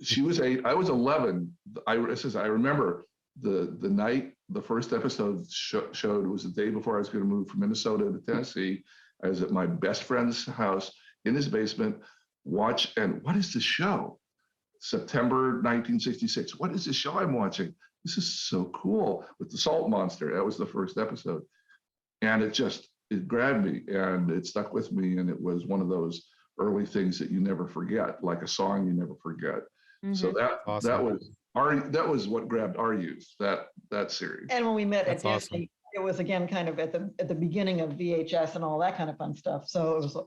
She was 8. I was 11. I remember the night the first episode showed was the day before I was going to move from Minnesota to Tennessee. I was at my best friend's house in his basement. What is the show? September 1966. What is the show I'm watching? This is so cool, with the salt monster. That was the first episode. And it grabbed me, and it stuck with me. And it was one of those early things that you never forget, like a song you never forget. Mm-hmm. So that was what grabbed our youth, that series. And when we met at Disney, awesome. It was again kind of at the beginning of VHS and all that kind of fun stuff. So it was like,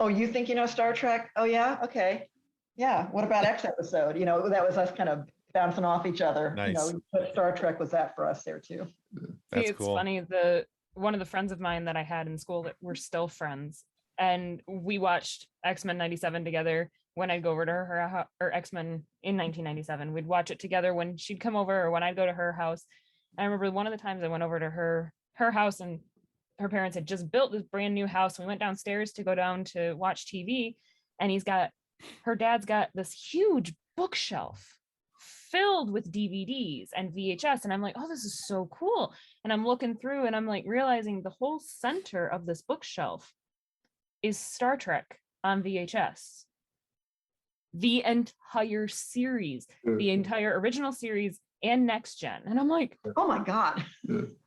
oh, you think you know Star Trek? Oh yeah, okay. Yeah, what about X episode? That was us kind of bouncing off each other. Nice. But Star Trek was that for us there too. That's it's cool. funny, one of the friends of mine that I had in school that we're still friends, and we watched X-Men 97 together when I'd go over to her or X-Men in 1997. We'd watch it together when she'd come over or when I'd go to her house. I remember one of the times I went over to her house, and her parents had just built this brand new house. We went downstairs to go down to watch TV, and her dad's got this huge bookshelf filled with DVDs and VHS. And I'm like, oh, this is so cool. And I'm looking through, and I'm like realizing the whole center of this bookshelf is Star Trek on VHS. The entire series, the entire original series and Next Gen. And I'm like, oh my God.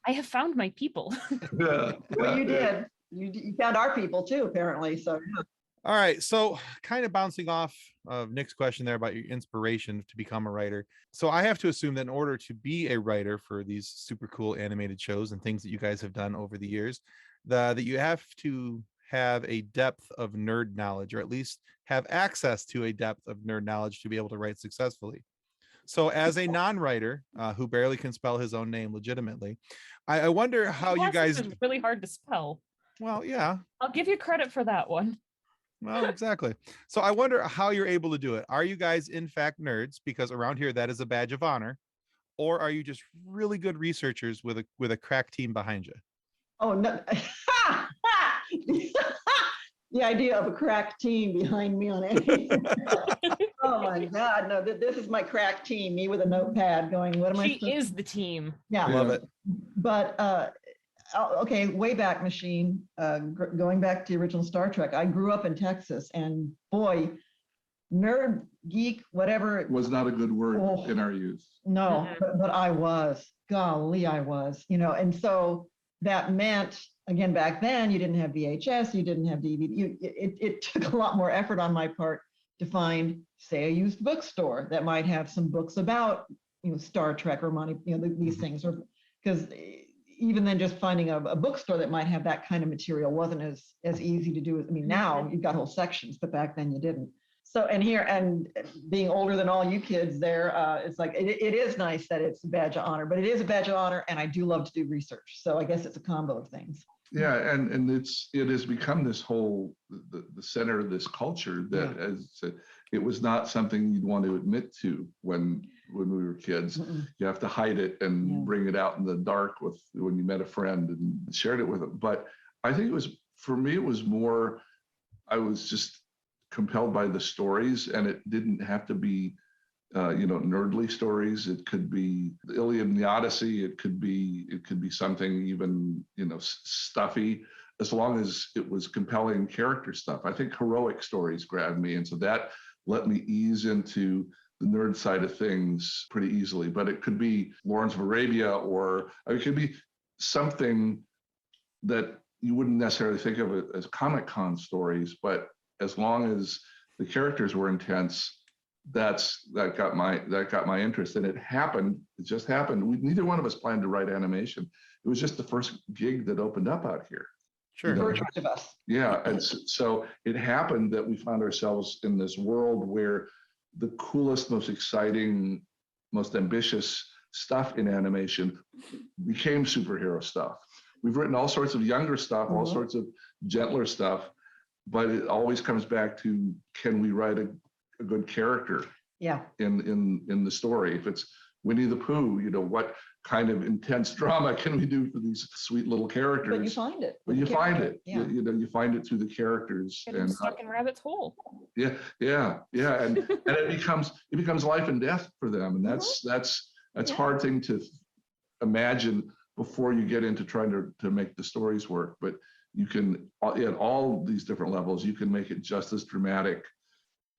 I have found my people. Yeah. Well, you did. You found our people too, apparently. So yeah. All right. So kind of bouncing off of Nick's question there about your inspiration to become a writer. So I have to assume that in order to be a writer for these super cool animated shows and things that you guys have done over the years, that you have to have a depth of nerd knowledge, or at least have access to a depth of nerd knowledge to be able to write successfully. So as a non-writer who barely can spell his own name legitimately, I wonder how you guys... It's really hard to spell. Well, yeah. I'll give you credit for that one. Well, exactly. So I wonder how you're able to do it. Are you guys in fact nerds? Because around here, that is a badge of honor. Or are you just really good researchers with a crack team behind you? Oh, no. The idea of a crack team behind me on anything. Oh my God, no, this is my crack team, me with a notepad going, what am I? She is the team. Yeah. Love it. But, okay, way back machine, going back to the original Star Trek, I grew up in Texas, and boy, nerd, geek, whatever. It was not a good word in our youth. No, but I was. Golly, I was. And so that meant, again, back then, you didn't have VHS, you didn't have DVD. It took a lot more effort on my part to find, say, a used bookstore that might have some books about, Star Trek or these things, or because even then, just finding a bookstore that might have that kind of material wasn't as easy to do. Now you've got whole sections, but back then you didn't. So, and being older than all you kids there, it's like, it is nice that it's a badge of honor, but it is a badge of honor, and I do love to do research. So I guess it's a combo of things. Yeah, and it has become this whole, the center of this culture that, as it was not something you'd want to admit to when we were kids. Mm-mm. You have to hide it and bring it out in the dark when you met a friend and shared it with them. But I think it was, for me, it was more, I was just compelled by the stories, and it didn't have to be, nerdly stories. It could be the Iliad and the Odyssey. It could be something even, stuffy, as long as it was compelling character stuff. I think heroic stories grabbed me. And so that let me ease into the nerd side of things pretty easily. But it could be Lawrence of Arabia, or it could be something that you wouldn't necessarily think of it as Comic Con stories, but as long as the characters were intense, that got my interest. And it just happened. Neither one of us planned to write animation. It was just the first gig that opened up out here. Sure. For each of us. Yeah, and so it happened that we found ourselves in this world where the coolest, most exciting, most ambitious stuff in animation became superhero stuff. We've written all sorts of younger stuff, all sorts of gentler stuff, but it always comes back to, can we write a good character in the story? If it's Winnie the Pooh, what kind of intense drama can we do for these sweet little characters? But you find it. But you find it. Yeah. You find it through the characters. Get him stuck in Rabbit's hole. Yeah, and it becomes life and death for them, and that's hard thing to imagine before you get into trying to make the stories work. But you can, at all these different levels, you can make it just as dramatic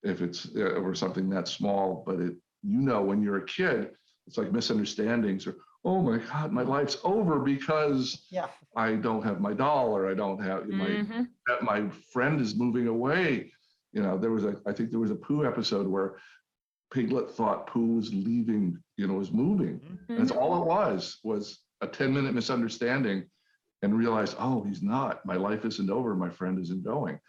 if it's over something that small. But when you're a kid, it's like misunderstandings, or, oh my God, my life's over because I don't have my doll, or I don't have my friend is moving away. I think there was a Pooh episode where Piglet thought Pooh was leaving, was moving. And that's all it was a 10-minute misunderstanding, and realized, oh, he's not. My life isn't over. My friend isn't going.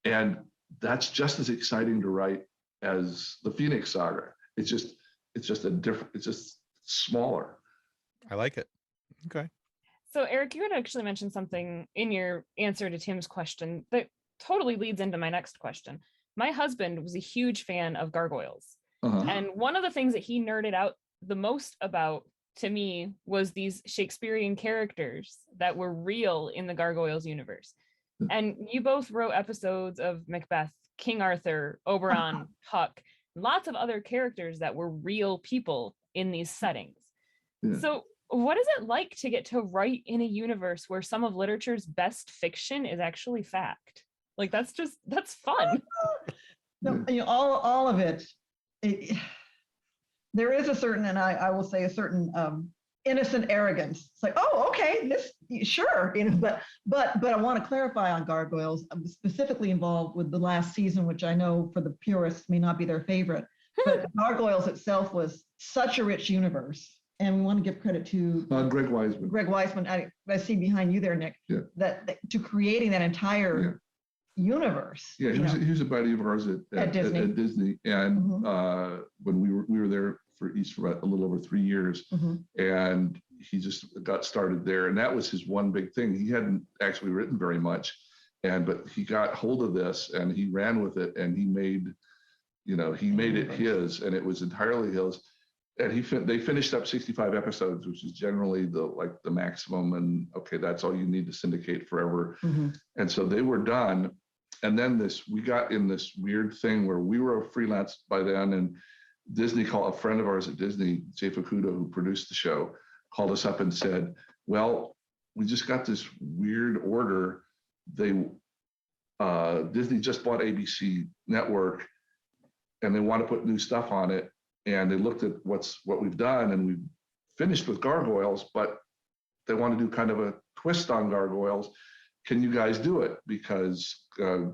And that's just as exciting to write as the Phoenix Saga. It's just smaller. I like it. Okay. So Eric, you had actually mentioned something in your answer to Tim's question that totally leads into my next question. My husband was a huge fan of gargoyles. And one of the things that he nerded out the most about, to me, was these Shakespearean characters that were real in the Gargoyles universe. And you both wrote episodes of Macbeth, King Arthur, Oberon, Puck, lots of other characters that were real people in these settings. So what is it like to get to write in a universe where some of literature's best fiction is actually fact? Like, that's fun. No, all of it, there is a certain, and I will say a certain innocent arrogance. It's like, oh, okay, sure, but I want to clarify on Gargoyles. I'm specifically involved with the last season, which I know for the purists may not be their favorite, but Gargoyles itself was such a rich universe, and we want to give credit to Greg Weisman. Greg Weisman, I see behind you there, Nick. Yeah. That to creating that entire universe. Yeah, he was a buddy of ours at Disney, and when we were there for a little over 3 years, and he just got started there, and that was his one big thing. He hadn't actually written very much, but he got hold of this and he ran with it, and he made it his, and it was entirely his. And they finished up 65 episodes, which is generally the maximum, and okay, that's all you need to syndicate forever. And so they were done. And then we got in this weird thing where we were freelance by then, and Disney called, a friend of ours at Disney, Jay Fukuda, who produced the show, called us up and said, well, we just got this weird order. Disney just bought ABC Network, and they want to put new stuff on it. And they looked at what we've done, and we've finished with Gargoyles, but they want to do kind of a twist on Gargoyles. Can you guys do it? Because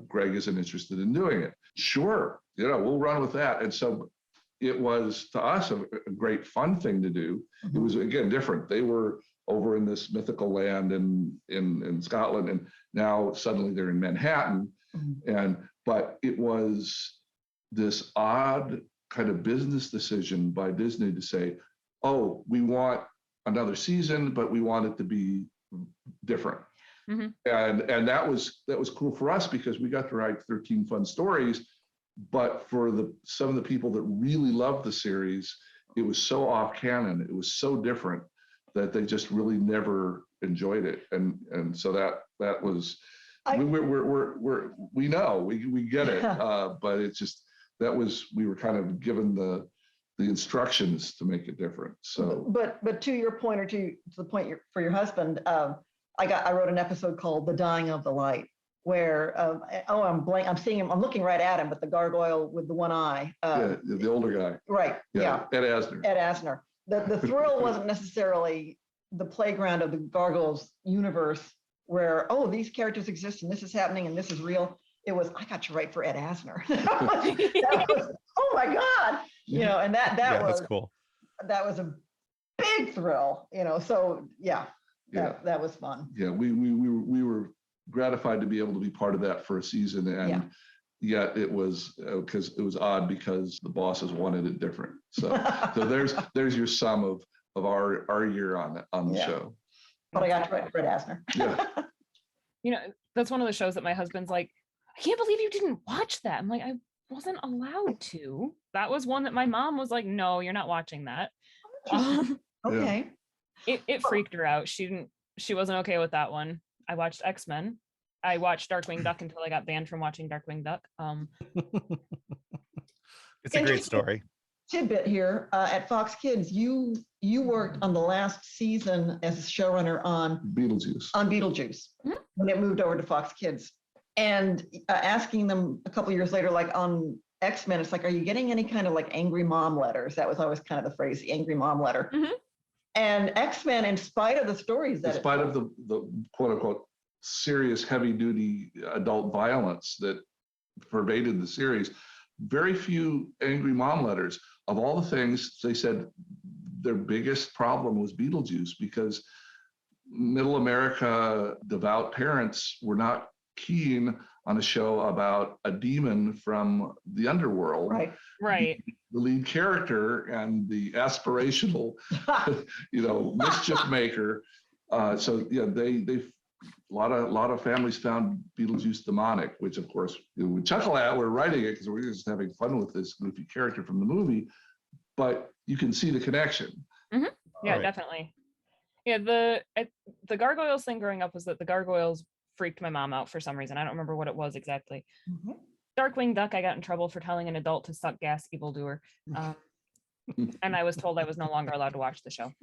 Greg isn't interested in doing it. Sure, we'll run with that. And so it was, to us, a great fun thing to do. It was, again, different. They were over in this mythical land in Scotland, and now suddenly they're in Manhattan. But it was this odd kind of business decision by Disney to say, oh, we want another season, but we want it to be different. And that was cool for us, because we got to write 13 fun stories. But for some of the people that really loved the series, it was so off canon, it was so different that they just really never enjoyed it, and so that was we know we get it, but it's just we were kind of given the instructions to make it different. So, but to your point, or to the point for your husband, I wrote an episode called "The Dying of the Light," where I'm seeing him, I'm looking right at him, but the gargoyle with the one eye. The older guy. Right. Yeah. Ed Asner. The thrill wasn't necessarily the playground of the gargoyles universe, where these characters exist and this is happening and this is real. It was, I got to write for Ed Asner. that was, oh my God. And that was that's cool. That was a big thrill, so that was fun. Yeah, we were gratified to be able to be part of that for a season, and yet it was because it was odd because the bosses wanted it different. So there's your sum of our year on the show. But I got to write for Ed Asner. Yeah. That's one of the shows that my husband's like, I can't believe you didn't watch that. I'm like, I wasn't allowed to. That was one that my mom was like, no, you're not watching that. Okay. It freaked her out. She wasn't okay with that one. I watched X-Men. I watched Darkwing Duck until I got banned from watching Darkwing Duck. It's a great story. Tidbit here, at Fox Kids, you worked on the last season as a showrunner on Beetlejuice when it moved over to Fox Kids. And asking them a couple years later, like on X-Men, it's like, are you getting any kind of like angry mom letters? That was always kind of the phrase, the angry mom letter. Mm-hmm. And X-Men, in spite of the stories in spite of the quote unquote serious heavy duty adult violence that pervaded the series, very few angry mom letters. Of all the things, they said their biggest problem was Beetlejuice, because middle America devout parents were not keen on a show about a demon from the underworld. Right. The lead character and the aspirational, mischief maker. So yeah, they a lot of families found Beetlejuice demonic, which of course we chuckle at. We're writing it because we're just having fun with this goofy character from the movie, but you can see the connection. Mm-hmm. Yeah, definitely. Yeah, the gargoyles thing growing up was that the gargoyles freaked my mom out for some reason. I don't remember what it was exactly. Mm-hmm. Darkwing Duck, I got in trouble for telling an adult to suck gas, evildoer. And I was told I was no longer allowed to watch the show.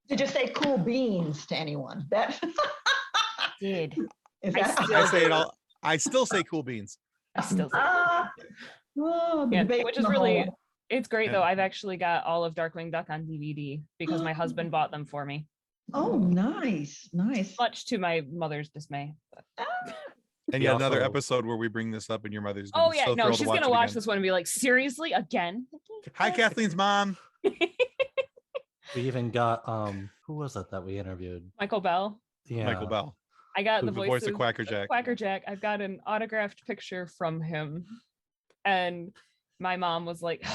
Did you say cool beans to anyone? That did. I still say cool beans. I still say which is really, it's great though. I've actually got all of Darkwing Duck on DVD because my husband bought them for me. Oh, nice. Much to my mother's dismay. And yet another episode where we bring this up and your mother's she's gonna watch this one and be like, seriously, again? Hi, Kathleen's mom. We even got who was it that we interviewed? Michael Bell. Yeah, Michael Bell. I got the voice of Quacker Jack. I've got an autographed picture from him, and my mom was like,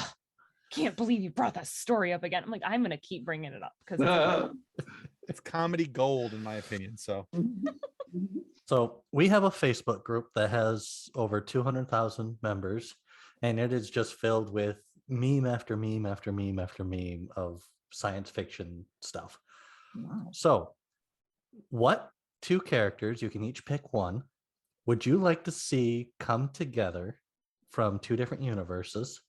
can't believe you brought that story up again. I'm like, I'm gonna keep bringing it up because it's comedy gold in my opinion. So we have a Facebook group that has over 200,000 members, and it is just filled with meme after meme after meme after meme of science fiction stuff. Wow. So what two characters, you can each pick one, would you like to see come together from two different universes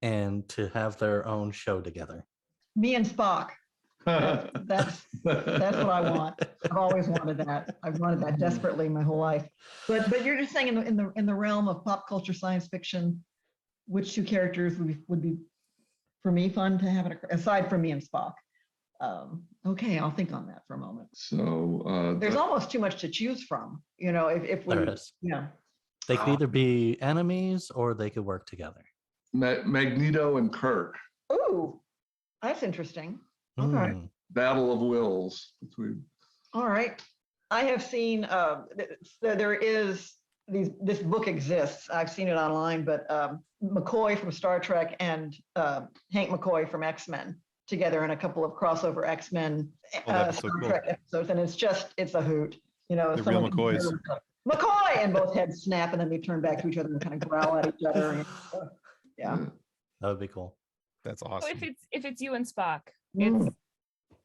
and to have their own show together? Me and Spock. That's what I want. I've always wanted that. I've wanted that desperately my whole life. But you're just saying in the realm of pop culture science fiction, which two characters would be for me fun to have aside from me and Spock? Okay, I'll think on that for a moment. So there's almost too much to choose from. If we, there is. Yeah, they could either be enemies or they could work together. Magneto and Kirk. Ooh, that's interesting. Okay. Battle of wills between. All right. I have seen there is this book exists. I've seen it online, but McCoy from Star Trek and Hank McCoy from X-Men together in a couple of crossover X-Men Star Trek episodes, and it's a hoot. The real McCoys. McCoy, and both heads snap, and then they turn back to each other and kind of growl at each other. Yeah. That would be cool. That's So awesome. if it's you and Spock, Mm. it's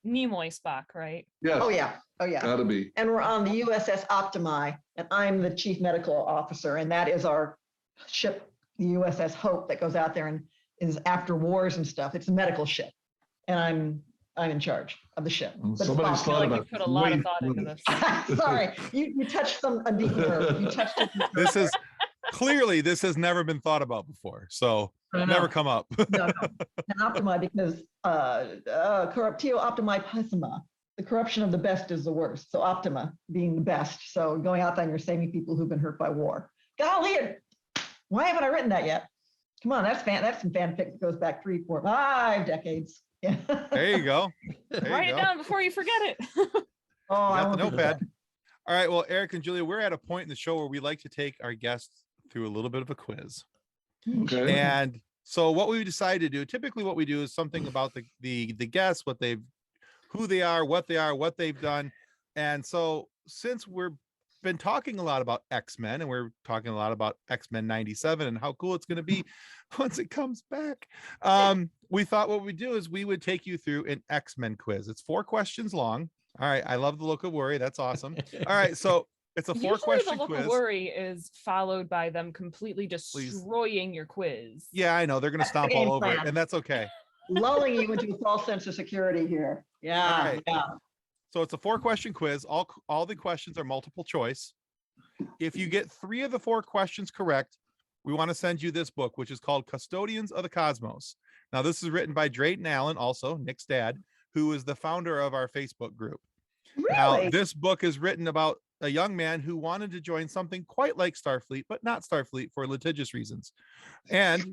Nimoy Spock, right? Yes, Oh, yeah. Oh, yeah. gotta be. And we're on the USS Optimi, and I'm the chief medical officer, and that is our ship, the USS Hope, that goes out there and is after wars and stuff. It's a medical ship, and I'm in charge of the ship. Well, But somebody's Spock- I feel thought like about you put a lot of Wait, thought into wait. this. Sorry, you touched a deep nerve. You touched it. This is clearly this has never been thought about before. So No, never no. come up. No, no. And Optimi, because corruptio optimi pessima, the corruption of the best is the worst. So Optima being the best. So going out there and you're saving people who've been hurt by war. Golly, why haven't I written that yet? Come on, that's some fanfic that goes back 3, 4, 5 decades. Yeah. There you go. There Write you it go. down before you forget it. Oh, I Got the won't do notepad. that. All right. Well, Eric and Julia, we're at a point in the show where we like to take our guests through a little bit of a quiz. Okay. And so what we decided to do, typically what we do is something about the guests, who they are, what they've done. And so since we've been talking a lot about X-Men and we're talking a lot about X-Men 97 and how cool it's going to be once it comes back, we thought what we'd do is we would take you through an X-Men quiz. It's 4 questions long. All right. I love the look of worry. That's awesome. All right. So it's a 4-question the look quiz. of worry is followed by them completely destroying your quiz. Yeah, I know. They're going to That's the stomp game all over it, plan. and that's okay. Lulling you into a false sense of security here. Yeah, All right. yeah. So it's a 4-question quiz. All the questions are multiple choice. If you get 3 of the 4 questions correct, we want to send you this book, which is called Custodians of the Cosmos. Now, this is written by Drayton Allen, also Nick's dad, who is the founder of our Facebook group. Now, Really? this book is written about a young man who wanted to join something quite like Starfleet, but not Starfleet for litigious reasons. And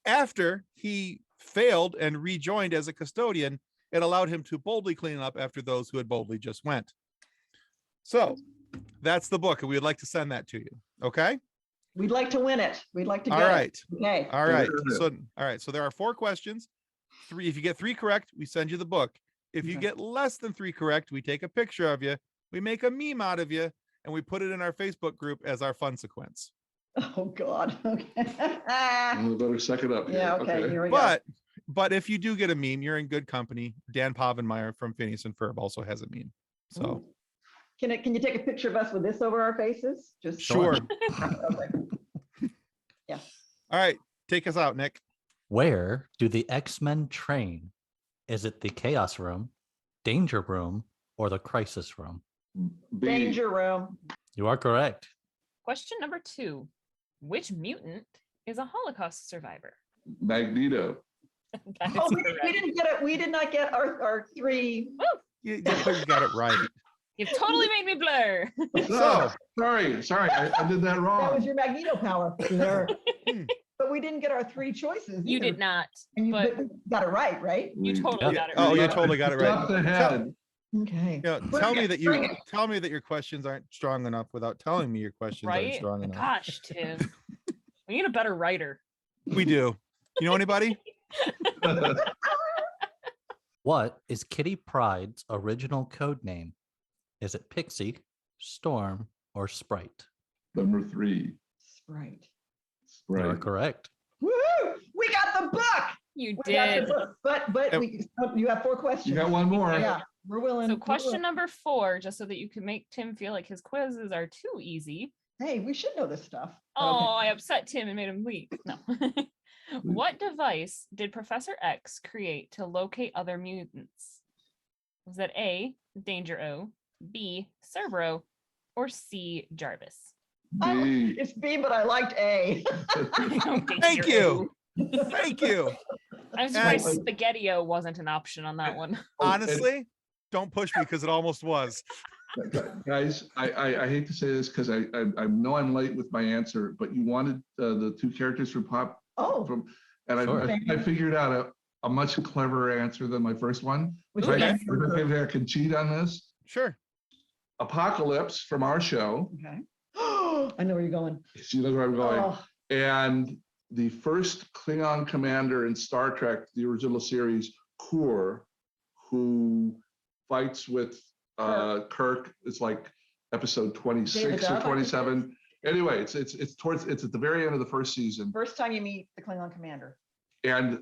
after he failed and rejoined as a custodian, it allowed him to boldly clean up after those who had boldly just went. So that's the book, and we'd like to send that to you. Okay. We'd like to win it. We'd like to get All right. it. Okay. All right. Sure. So all right. So there are 4 questions. 3. If you get 3 correct, we send you the book. If you Okay. get less than 3 correct, we take a picture of you, we make a meme out of you, and we put it in our Facebook group as our fun sequence. Oh, God. Okay. We better suck it up. Here. Yeah, okay, here we go. But if you do get a meme, you're in good company. Dan Povenmire from Phineas and Ferb also has a meme. So Ooh. Can you take a picture of us with this over our faces? Just sure. Okay. Yeah. All right. Take us out, Nick. Where do the X-Men train? Is it the Chaos Room, Danger Room, or the Crisis Room? B. Danger room. You are correct. Question number 2. Which mutant is a Holocaust survivor? Magneto. That is Oh, we correct. didn't get it. We did not get our 3. You got it right. You've totally made me blur. So sorry, I did that That wrong. was your Magneto power there. But we didn't get our 3 choices. You either. did not, And you but got it right, right? you totally got it Oh, right. you totally got it right. Jumped ahead. Okay. Tell me that Bring it. tell me that your questions aren't strong enough without telling me your questions aren't Right? strong enough. Gosh, Tim. We need a better writer. We do. You know anybody? What is Kitty Pryde's original code name? Is it Pixie, Storm, or Sprite? Number 3. Sprite. You are Right. correct. Woohoo! We got the book. You We got the did. book. But you have 4 questions. You got one more. Yeah, we're willing. So we're question willing. number 4, just so that you can make Tim feel like his quizzes are too easy. Hey, we should know this stuff. Oh, I upset Tim and made him leave. No. What device did Professor X create to locate other mutants? Was that A, Danger O, B, Cerebro, or C, Jarvis? B. It's B, but I liked A. Thank you. Thank you. I'm surprised And- Spaghetti-O wasn't an option on that one. Honestly, don't push me because it almost was. Guys, I hate to say this because I know I'm late with my answer, but you wanted the 2 characters from Pop Oh, and Sure. I figured out a much cleverer answer than my first one. which If I, one? if I can cheat on this, Sure. Apocalypse from our show. Okay. I know where you're going. You know where I'm going. Oh, And the first Klingon commander in Star Trek, the original series, Kur, who fights with Kirk. It's like episode 26 David or Duff, I think it 27. Anyway, it's at the very end of the first season. first time you meet the Klingon commander. And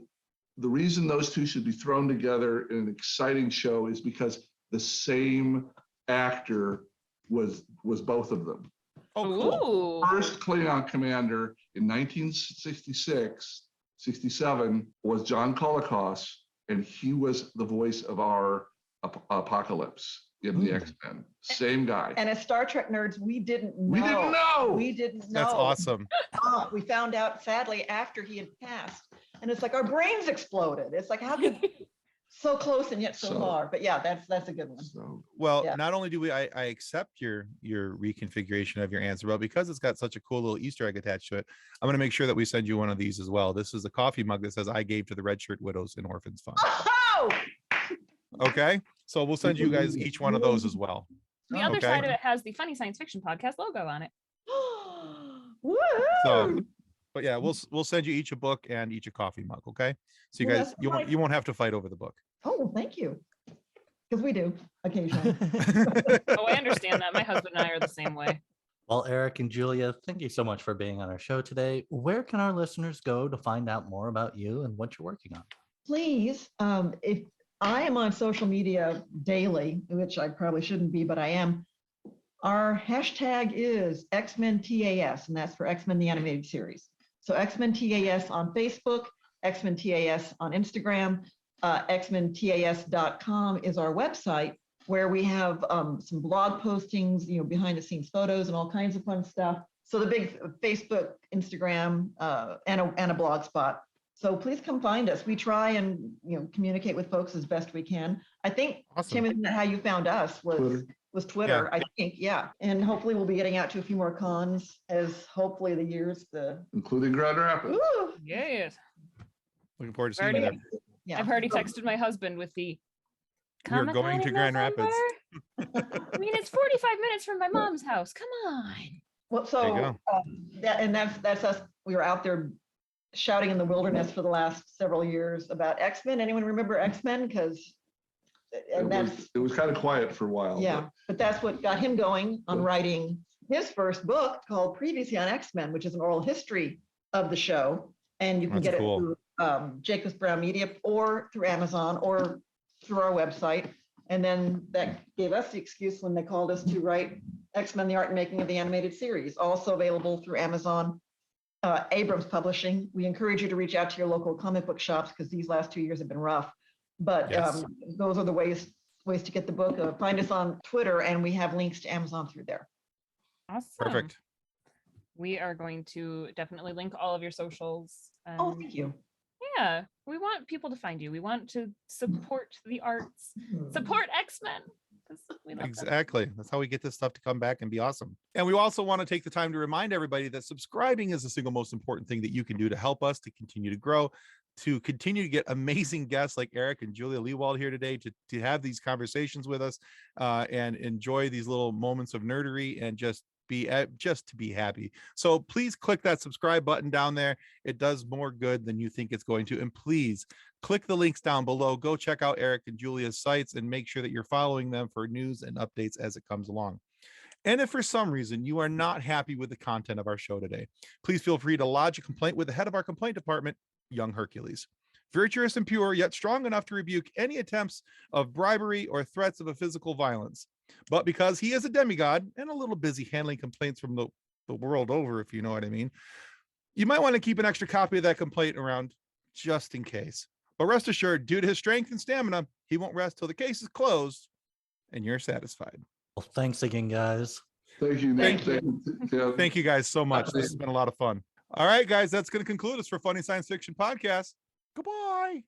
the reason those two should be thrown together in an exciting show is because the same actor was both of them. Oh, cool. Ooh. First Klingon commander in 1966, 67 was John Colicos, and he was the voice of our Apocalypse in the X-Men. Same guy. And as Star Trek nerds, we didn't know. We didn't know. We didn't know. That's awesome. We found out sadly after he had passed, and it's like our brains exploded. It's like, how could so close and yet so far? But yeah, that's a good one. So, Well, Yeah. not only do I accept your reconfiguration of your answer, but because it's got such a cool little Easter egg attached to it, I'm going to make sure that we send you one of these as well. This is a coffee mug that says I gave to the Red Shirt Widows and Orphans Fund. Oh! Okay, so we'll send you guys each one of those as well. The other Okay. side of it has the Funny Science Fiction Podcast logo on it. Woo! So, but yeah, we'll send you each a book and each a coffee mug. Okay, so you Well, guys that's you won't have to fight over the book. Oh, thank you. Because we do occasionally. Oh, I understand that. My husband and I are the same way. Well, Eric and Julia, thank you so much for being on our show today. Where can our listeners go to find out more about you and what you're working on? Please, if I am on social media daily, which I probably shouldn't be, but I am. Our hashtag is X-Men TAS, and that's for X-Men the Animated Series. So X-Men TAS on Facebook, X-Men TAS on Instagram, xmentas.com is our website where we have some blog postings, behind the scenes photos and all kinds of fun stuff. So the big Facebook, Instagram, and a blog spot. So please come find us. We try and communicate with folks as best we can. I think, Awesome. Tim, isn't that how you found us? Was Twitter, I think, yeah. And hopefully we'll be getting out to a few more cons as hopefully the years, including Grand Rapids. Ooh, Yes. Looking forward to seeing you there. yeah. I've already texted my husband with the We're going Comic-Con to in Grand November? Rapids. I mean, it's 45 minutes from my mom's house. Come on. Well, There you so that's us. We were out there shouting in the wilderness for the last several years about X-Men. Anyone remember X-Men? Because It was kind of quiet for a while. yeah, but that's what got him going on writing his first book called Previously on X-Men, which is an oral history of the show. And you can That's get cool. it through Jacobs Brown Media or through Amazon or through our website. And then that gave us the excuse when they called us to write X-Men, the Art and Making of the Animated Series, also available through Amazon, Abrams Publishing. We encourage you to reach out to your local comic book shops because these last 2 years have been rough. But Yes. those are the ways to get the book. Find us on Twitter, and we have links to Amazon through there. Awesome. Perfect. We are going to definitely link all of your socials. Oh, thank you. Yeah, we want people to find you. We want to support the arts, support X-Men. 'Cause we love them. Exactly. That's how we get this stuff to come back and be awesome. And we also want to take the time to remind everybody that subscribing is the single most important thing that you can do to help us to continue to grow, to continue to get amazing guests like Eric and Julia Lewald here today, to have these conversations with us and enjoy these little moments of nerdery and just to be happy. So please click that subscribe button down there. It does more good than you think it's going to. And please click the links down below. Go check out Eric and Julia's sites and make sure that you're following them for news and updates as it comes along. And if for some reason you are not happy with the content of our show today, please feel free to lodge a complaint with the head of our complaint department, young Hercules. Virtuous and pure, yet strong enough to rebuke any attempts of bribery or threats of a physical violence. But because he is a demigod and a little busy handling complaints from the world over, if you know what I mean, you might want to keep an extra copy of that complaint around just in case. But rest assured, due to his strength and stamina, he won't rest till the case is closed and you're satisfied. Well, thanks again, guys. Thank you, Nick. Thank you guys so much. This has been a lot of fun. All right, guys, that's going to conclude us for Funny Science Fiction Podcast. Goodbye.